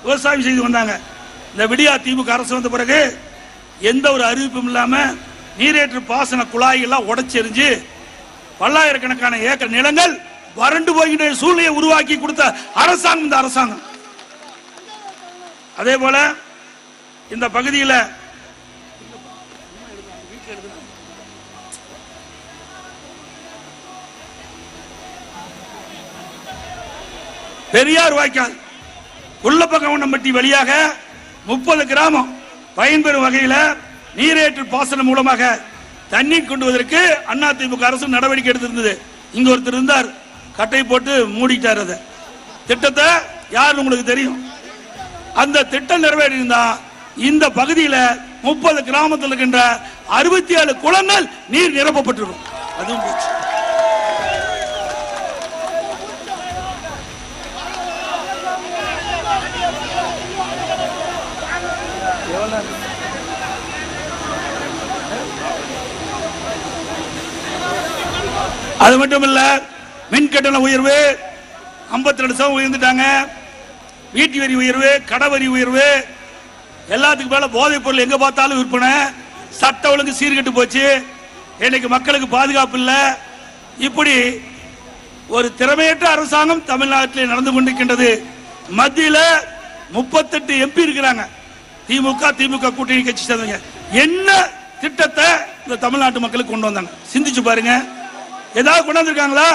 விவசாயம் செய்து வந்தாங்க. இந்த விடியா திமுக அரசு வந்த பிறகு எந்த ஒரு அறிவிப்பும் இல்லாம நீரேற்று பாசன குழாய்கள்லாம் உடைச்செறிஞ்சு பல்லாயிரக்கணக்கான ஏக்கர் நிலங்கள் வறண்டு போகின்ற சூழ்நிலையை உருவாக்கி கொடுத்த அரசாங்கம் இந்த அரசாங்கம். அதே போல இந்த பகுதியில் பெரியார் வாய்க்கால் குள்ளப்பகவனம்பட்டி வழியாக 30 கிராமம் பயன்பெறும் வகையில் நீரேற்று பாசனம் மூலமாக தண்ணீர் கொண்டு வருவதற்கு அதிமுக அரசு நடவடிக்கை எடுத்திருந்தது. இங்க ஒருத்தர் இருந்தார், கட்டை போட்டு மூடிட்டார். அந்த திட்டத்தை யார் உங்களுக்கு தெரியும்? அந்த திட்டம் நிறைவேறியிருந்தா இந்த பகுதியில் 30 கிராமத்தில் இருக்கின்ற 67 குளங்கள் நீர் நிரப்பப்பட்டிருக்கும். அதுவும் போச்சு. அது மட்டும் இல்ல, மின் கட்டண உயர்வு 52% உயர்ந்துட்டாங்க. வீட்டு வரி உயர்வு, கடை வரி உயர்வு, எல்லாத்துக்கும் மேல போதைப் பொருள் எங்க பார்த்தாலும் விற்பனை, சட்ட ஒழுங்கு சீர்கெட்டு போச்சு. இன்னைக்கு மக்களுக்கு பாதுகாப்பு இல்ல. இப்படி ஒரு திறமையற்ற அரசாங்கம் தமிழ்நாட்டில் நடந்து கொண்டிருக்கின்றது. மத்தியில 38 எம்பி இருக்கிறாங்க. திமுக கூட்டணி கட்சி சேர்ந்தவங்க. என்ன திட்டத்தை இந்த தமிழ்நாட்டு மக்களுக்கு கொண்டு வந்தாங்க சிந்திச்சு பாருங்க. ஏதாவது கொண்டு வந்திருக்காங்களா?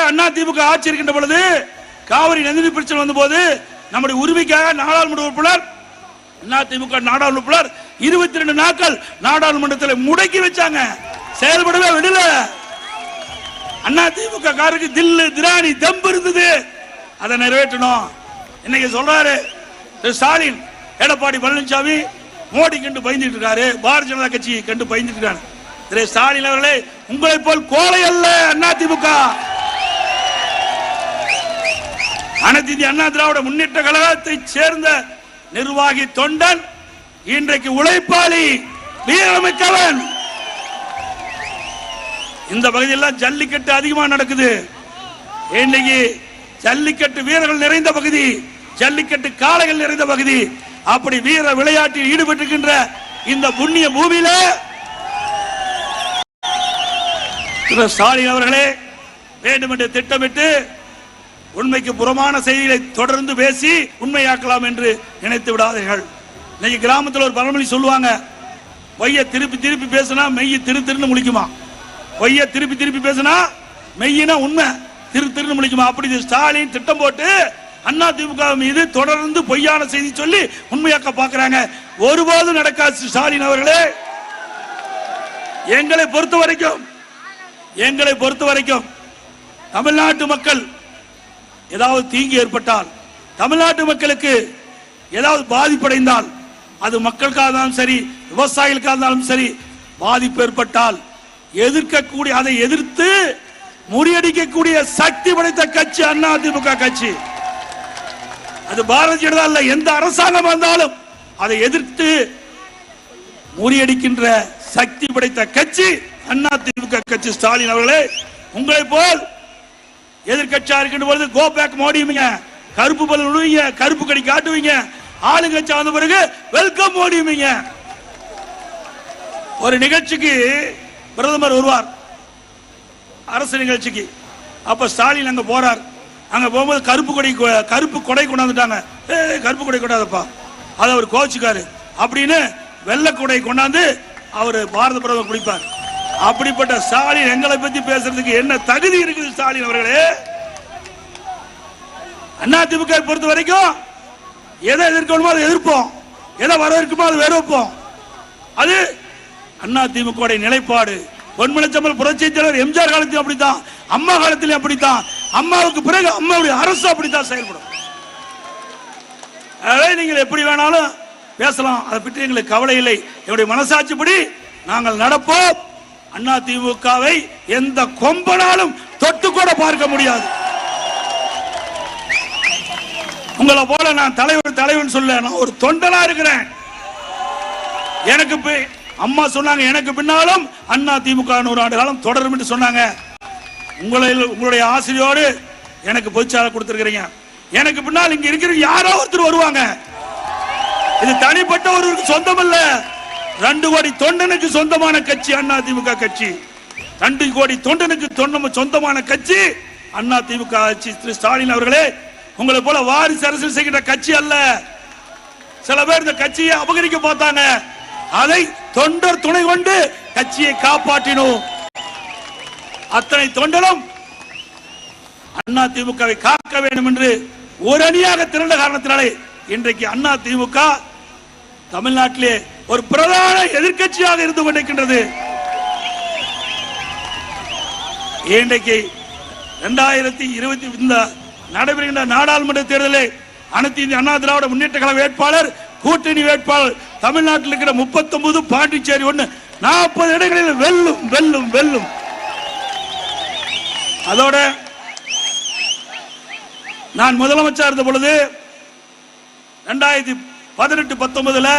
அண்ணா திமுக ஆட்சி இருக்கின்ற பொழுது காவிரி நதிநீர் பிரச்சனை வந்த போது நம்முடைய உரிமைக்காக நாடாளுமன்ற உறுப்பினர் அதிமுக நாடாளுமன்ற உறுப்பினர் 22 நாட்கள் நாடாளுமன்றத்தில் முடக்கி வச்சாங்க. செயல்படவே விடல. அதிமுக காருக்கு தில்லு திராணி தெம்பு இருந்தது. அதை நிறைவேற்றணும். இன்னைக்கு சொல்றாரு ஸ்டாலின், எடப்பாடி பழனிசாமி மோடி கண்டு பயந்துட்டு இருக்காரு, பாரதிய ஜனதா கட்சி கண்டு பயந்துட்டு இருக்காரு. திரு ஸ்டாலின் அவர்களே, உங்களை போல் கோலை அல்ல அதிமுக. அனைத்து இந்திய அண்ணா திராவிட முன்னேற்ற கழகத்தை சேர்ந்த நிர்வாகி தொண்டன், இன்றைக்கு உழைப்பாளி, வீரமிக்கவன். இந்த பகுதியெல்லாம் ஜல்லிக்கட்டு அதிகமா நடக்குது. இன்னைக்கு ஜல்லிக்கட்டு வீரர்கள் நிறைந்த பகுதி, ஜல்லிக்கட்டு காளைகள் நிறைந்த பகுதி. அப்படி வீர விளையாட்டில் ஈடுபட்டிருக்கின்ற இந்த புண்ணிய பூமியில ஸ்டாலின் அவர்களே வேண்டும் என்று திட்டமிட்டு உண்மைக்கு புறமான செய்திகளை தொடர்ந்து பேசி உண்மையாக்கலாம் என்று நினைத்து விடாதீர்கள். இன்னைக்கு கிராமத்தில் ஒரு பழமொழி சொல்லுவாங்க, பொய்ய திருப்பி திருப்பி பேசினா மெய்ய திருன்னு முழிக்குமா. பொய்ய திருப்பி திருப்பி பேசினா மெய்யினா உண்மை திருன்னு முழிக்குமா. அப்படி ஸ்டாலின் திட்டம் போட்டு அதிமுக மீது தொடர்ந்து பொய்யான செய்தி சொல்லி உண்மையாக்க பார்க்கிறாங்க. ஒருபோதும் நடக்காது. ஸ்டாலின் அவர்களே, எங்களை பொறுத்த வரைக்கும் தமிழ்நாட்டு மக்கள் ஏதாவது தீங்கு ஏற்பட்டால், தமிழ்நாட்டு மக்களுக்கு ஏதாவது பாதிப்படைந்தால், அது மக்களுக்காக இருந்தாலும் சரி, விவசாயிகளுக்காக இருந்தாலும் சரி, பாதிப்பு ஏற்பட்டால் எதிர்க்கக்கூடிய, அதை எதிர்த்து முறியடிக்கக்கூடிய சக்தி படைத்த கட்சி அதிமுக கட்சி. அது பாரதிய ஜனதா இல்ல, எந்த அரசாங்கம் வந்தாலும் அதை எதிர்த்து முறியடிக்கின்ற சக்தி படைத்த கட்சி அதிமுக கட்சி. ஸ்டாலின் அவர்களே, உங்களை போல் எதிர்கட்சியா இருக்கின்ற பொழுது கோ பேக் மோடியுங்க, கருப்பு பல் விடுவீங்க, கருப்பு கடி காட்டுவீங்க. ஆளுங்கட்சி வந்த பிறகு வெல்கம் மோடியுங்க. ஒரு நிகழ்ச்சிக்கு பிரதமர் வருவார், அரசு நிகழ்ச்சிக்கு. அப்ப ஸ்டாலின் அங்க போறார். அங்க போகும்போது கருப்பு கொடை கொண்டாந்துட்டாங்க. கருப்பு கொடை கொண்டாதப்பா, அதை அவர் கோச்சுக்காரு அப்படின்னு வெள்ளை கொடை கொண்டாந்து அவர் பாரத பிரதமர் குடிப்பார். அப்படிப்பட்ட ஸ்டாலின் எங்களை பத்தி பேசுறதுக்கு என்ன தகுதி இருக்குது? ஸ்டாலின் அவர்களே, அதிமுக பொறுத்த வரைக்கும் எதை எதிர்க்கணுமோ அதை எதிர்ப்போம், எதை வரவேற்குமோ அதை வரவேற்போம். அது அதிமுக நிலைப்பாடு. பொன்மனச்சம்பல் புரட்சி தலைவர் எம்ஜிஆர் காலத்திலும் அப்படித்தான், அம்மா காலத்திலும் அப்படித்தான், அம்மாவுக்கு பிறகு அம்மாவுடைய அரசு அப்படித்தான் செயல்படும். அதை நீங்கள் எப்படி வேணாலும் பேசலாம், அதை பற்றி எங்களுக்கு கவலை இல்லை. என்னுடைய மனசாட்சிப்படி நாங்கள் நடப்போம். அதிமுகவை எந்த கொம்பனாலும் தொட்டு கூட பார்க்க முடியாது. உங்களை போல நான் தலைவன் சொல்ல, நான் ஒரு தொண்டனா இருக்கிறேன். எனக்கு அம்மா சொன்னாங்க, எனக்கு பின்னாலும் அதிமுக 100 ஆண்டு காலம் தொடரும் என்று சொன்னாங்க. உங்களுடைய ஆசிரியோடு எனக்கு பொதுச்சாளர் கொடுத்திருக்கிறீங்க. எனக்கு பின்னால் இங்க இருக்கிற யாரோ ஒருத்தர் வருவாங்க. இது தனிப்பட்ட ஒருவருக்கு சொந்தம் அல்ல. 2 கோடி தொண்டனுக்கு சொந்தமான கட்சி அதிமுக கட்சி. 2 கோடி தொண்டனுக்கு சொந்தமான கட்சி அதிமுக கட்சி. திரு ஸ்டாலின் அவர்களே, உங்களை போல வாரிசு அரசியல் செய்கிற கட்சி அல்ல. சில பேர் இந்த கட்சியை அபகரிக்க பார்த்தாங்க. அதை தொண்டர் துணை கொண்டு கட்சியை காப்பாற்றினோம். அத்தனை தொண்டரும் அதிமுகவை காக்க வேண்டும் என்று ஒரு அணியாக திரண்ட காரணத்தினாலே இன்றைக்கு அதிமுக தமிழ்நாட்டிலே ஒரு பிரதான எதிர்க்கட்சியாக இருந்து கொண்டிருக்கின்றது. இன்றைக்கு 2020 நடைபெறுகின்ற நாடாளுமன்ற தேர்தலில் அனைத்து இந்திய அண்ணா திராவிட முன்னேற்ற கழக வேட்பாளர், கூட்டணி வேட்பாளர் தமிழ்நாட்டில் இருக்கிற 39, பாண்டிச்சேரி 1, 40 இடங்களில் வெல்லும் வெல்லும் வெல்லும். அதோட நான் முதலமைச்சர் இருந்த பொழுது 2018-19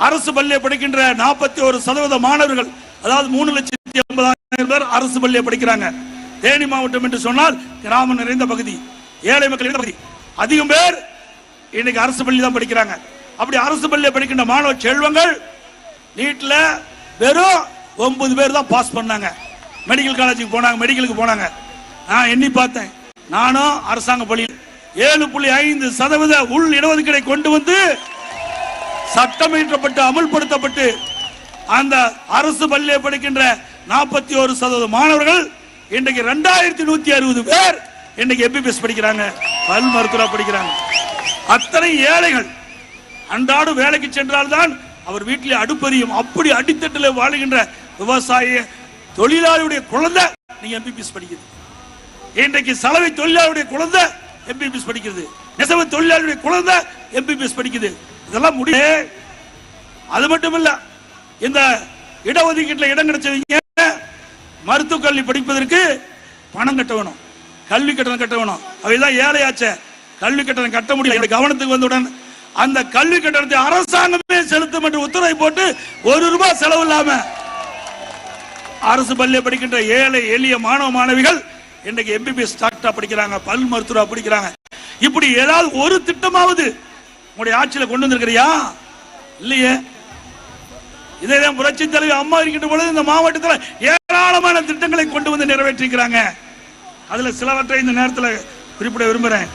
அரசு பள்ளியை படிக்கின்ற 41% மாணவர்கள், அதாவது 3,80,000 பேர் அரசு பள்ளியை படிக்கிறாங்க. தேனி மாவட்டம் என்று சொன்னால் கிராமம் நிறைந்த பகுதி, ஏழை மக்கள் நிறைந்த பகுதி. அதிகம் பேர் இன்னைக்கு அரசு பள்ளி தான் படிக்கிறாங்க. அப்படி அரசு பள்ளியை படிக்கின்ற மாணவ செல்வங்கள் நீட்ல வெறும் 9 பேர் தான் பாஸ் பண்ணாங்க. மெடிக்கல் காலேஜுக்கு போனாங்க, மெடிக்கலுக்கு போனாங்க. நான் எண்ணி பார்த்தேன். நானும் அரசாங்க பள்ளியில் 7.5% உள் இடஒதுக்கீடை கொண்டு வந்து சட்டம் இயற்றப்பட்டு அமல்படுத்தப்பட்டு அந்த அரசு பள்ளியை படிக்கின்ற 41% மாணவர்கள் இன்றைக்கு 2160 பேர் இன்றைக்கு எம்பிபிஎஸ் படிக்கிறாங்க, பல் மருத்துவ படிக்கிறாங்க. அத்தனை ஏழைகள் அன்றாடம் வேலைக்கு சென்றால்தான் அவர் வீட்டிலே அடுப்பறியும். அப்படி அடித்தட்டில் வாழுகின்ற விவசாய தொழிலாளியுடைய குழந்தை நீங்க எம்பிபிஎஸ் படிக்குது. இன்றைக்கு சலவை தொழிலாளியுடைய குழந்தை எம்பிபிஎஸ் படிக்கிறது, நெசவு தொழிலாளியுடைய குழந்தை எம்பிபிஎஸ் படிக்குது. இதெல்லாம் முடிய. அது மட்டும் இல்ல, இந்த இடஒதுக்கீட்டில் இடம் கிடைச்சவங்க மருத்துவக் கல்வி படிப்பதற்கு பணம் கட்ட வேணும், கல்வி கட்டணம் கட்ட வேணும். அவைதான் ஏழையாச்ச. கல்வி கட்டணம் கட்ட முடியல. கவனத்துக்கு வந்தவுடன் அந்த கல்வி கட்டணத்தை அரசாங்கமே செலுத்தும் என்று உத்தரவை போட்டு ₹1 செலவு இல்லாம அரசு பள்ளியை படிக்கின்ற ஏழை எளிய மாணவ மாணவிகள் இன்றைக்கு எம்பிபிஎஸ் டாக்டரா படிக்கிறாங்க, பல் மருத்துவரா படிக்கிறாங்க. இப்படி ஏதாவது ஒரு திட்டமாவது உங்களுடைய ஆட்சியில கொண்டு வந்திருக்கிறியா? இல்லையே. இதேதான் புரட்சி தலைவி அம்மா இருக்கின்ற பொழுது இந்த மாவட்டத்தில் ஏராளமான திட்டங்களை கொண்டு வந்து நிறைவேற்றிருக்கிறாங்க. அதுல சிலவற்றை இந்த நேரத்தில் குறிப்பிட விரும்புகிறேன்.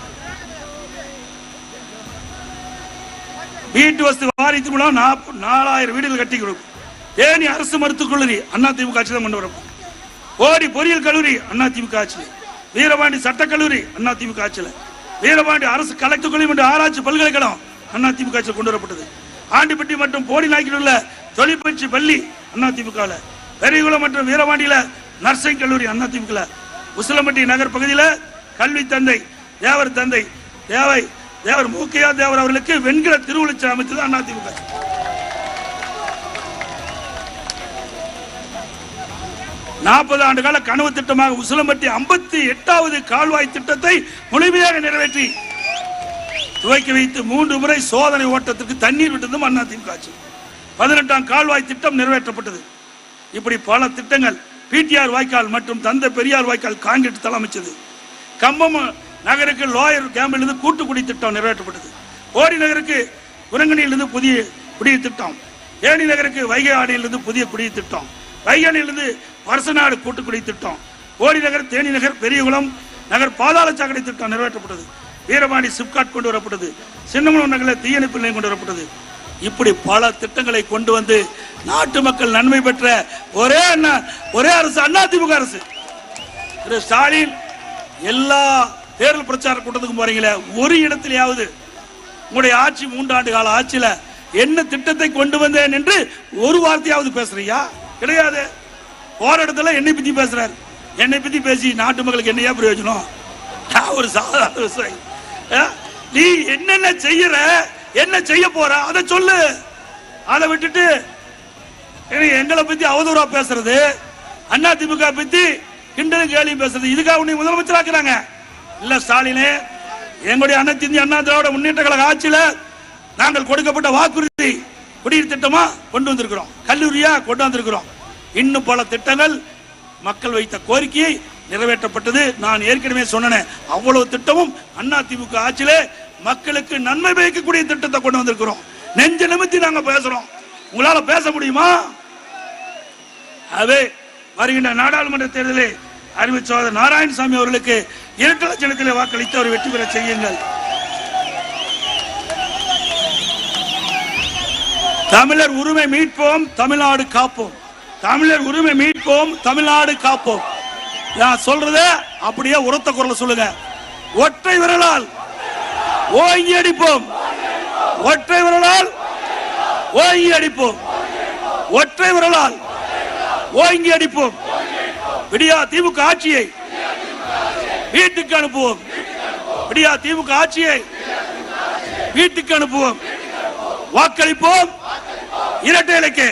வீட்டு வசதி வாரியத்தின் மூலம் 4000 வீடுகள் கட்டி கொடுக்கும். தேனி அரசு மருத்துவக் கல்லூரி அதிமுக ஆட்சி தான் கொண்டு வரும். ஓடி பொறியியல் கல்லூரி அதிமுக ஆட்சியில், வீரபாண்டி சட்டக்கல்லூரி அதிமுக ஆட்சியில், வீரபாண்டி அரசு கலெக்டர் கல்லூரி மற்றும் ஆராய்ச்சி பல்கலைக்கழகம் அதிமுக ஆட்சியில் கொண்டு வரப்பட்டது. ஆண்டிப்பட்டி மற்றும் போடி நாய்க்கில் உள்ள தொழிற்பயிற்சி பள்ளி அதிமுக, பெரியகுளம் மற்றும் வீரபாண்டியில நர்சிங் கல்லூரி அதிமுக, உசிலம்பட்டி நகர் பகுதியில் கல்வி தந்தை தேவர் மூக்கையா தேவர் அவர்களுக்கு வெண்கல திருவுளச்சி அமைச்சது அதிமுக. 40 ஆண்டு கால கனவு திட்டமாக உசிலம்பட்டி 58வது கால்வாய் திட்டத்தை முழுமையாக நிறைவேற்றி துவக்கி வைத்து 3 முறை சோதனை ஓட்டத்திற்கு தண்ணீர் விட்டதும் அதிமுக ஆட்சி. 18ஆம் கால்வாய் திட்டம் நிறைவேற்றப்பட்டது. இப்படி பல திட்டங்கள். பிடிஆர் வாய்க்கால் மற்றும் தந்தை பெரியார் வாய்க்கால் கான்கிரீட் தளம் அமைச்சது. கம்பம் நகருக்கு லோயர் கேம்பிலிருந்து கூட்டுக்குடி திட்டம் நிறைவேற்றப்பட்டது. ஓடி நகருக்கு குரங்கணியிலிருந்து புதிய குடிய திட்டம், ஏணி நகருக்கு வைகை ஆடியிலிருந்து புதிய குடிய திட்டம், வைகணியிலிருந்து வருசநாடு கூட்டுக்குடி திட்டம், ஓடி நகர் தேனி நகர் பெரியகுளம் நகர் பாதாள சாக்கடை திட்டம் நிறைவேற்றப்பட்டது. வீரபாண்டி சிப்காட் கொண்டு வரப்பட்டது. சின்னமனூர் நகரில் தீயணைப்பு நிலையம் கொண்டு வரப்பட்டது. இப்படி பல திட்டங்களை கொண்டு வந்து நாட்டு மக்கள் நன்மை பெற்ற ஒரே அரசு அதிமுக அரசு. திரு ஸ்டாலின் எல்லா தேர்தல் பிரச்சார கூட்டத்துக்கு போறீங்களே, ஒரு இடத்திலேயாவது உங்களுடைய ஆட்சி 3 ஆண்டு கால ஆட்சியில என்ன திட்டத்தை கொண்டு வந்தேன் என்று ஒரு வார்த்தையாவது பேசுறியா? கிடையாது. போற இடத்துல என்னை பத்தி பேசுறாரு. என்னை பத்தி பேசி நாட்டு மக்களுக்கு என்னையா பிரயோஜனம்? ஒரு சாதாரண விவசாயி. நீ என்னென்ன செய்யற, என்ன செய்ய போற அதை சொல்லு. அதை விட்டுட்டு எங்களை பத்தி அவதூறா பேசுறது, அண்ணா திமுக பத்தி கிண்டலும் கேலியும் பேசுறது, இதுக்காக உன்னை முதலமைச்சராக்குறாங்க இல்ல ஸ்டாலினே. எங்களுடைய அனைத்து இந்திய அண்ணா திராவிட முன்னேற்ற கழக ஆட்சியில நாங்கள் கொடுக்கப்பட்ட வாக்குறுதி குடிநீர் திட்டமா கொண்டு வந்திருக்கிறோம், கல்லூரியா கொண்டு வந்திருக்கிறோம். இன்னும் பல திட்டங்கள் மக்கள் வைத்த கோரிக்கையை நிறைவேற்றப்பட்டது. நான் ஏற்கனவே சொன்னேன், அவ்வளவு திட்டமும் அண்ணா திமுக ஆட்சியிலே மக்களுக்கு நன்மை பயக்கக்கூடிய திட்டத்தை கொண்டு வந்திருக்கிறோம். நெஞ்ச நிமித்தி நாங்க பேசுறோம். உங்களால பேச முடியுமா? அதே வருகின்ற நாடாளுமன்ற தேர்தலில் அறிவிச்ச நாராயணசாமி அவர்களுக்கு 2 லட்சத்திலே வாக்களித்து அவர் வெற்றி பெற செய்யுங்கள். தமிழர் உரிமை மீட்போம், தமிழ்நாடு காப்போம். தமிழர் உரிமை மீட்போம், தமிழ்நாடு காப்போம். நான் சொல்றத அப்படியே உரத்த குரல் சொல்லுங்க. ஒற்றை விரலால் ஓங்கி அடிப்போம், ஒற்றை விரலால் ஓங்கி அடிப்போம், ஒற்றை விரலால் ஓங்கி அடிப்போம். விடியா திமுக ஆட்சியை வீட்டுக்கு அனுப்புவோம், விடியா திமுக ஆட்சியை வீட்டுக்கு அனுப்புவோம். வாக்களிப்போம் இரட்டை இலக்கே,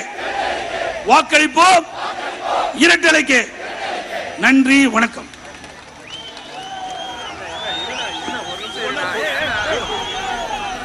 வாக்களிப்போம் இரட்டை இலக்கே. நன்றி, வணக்கம்.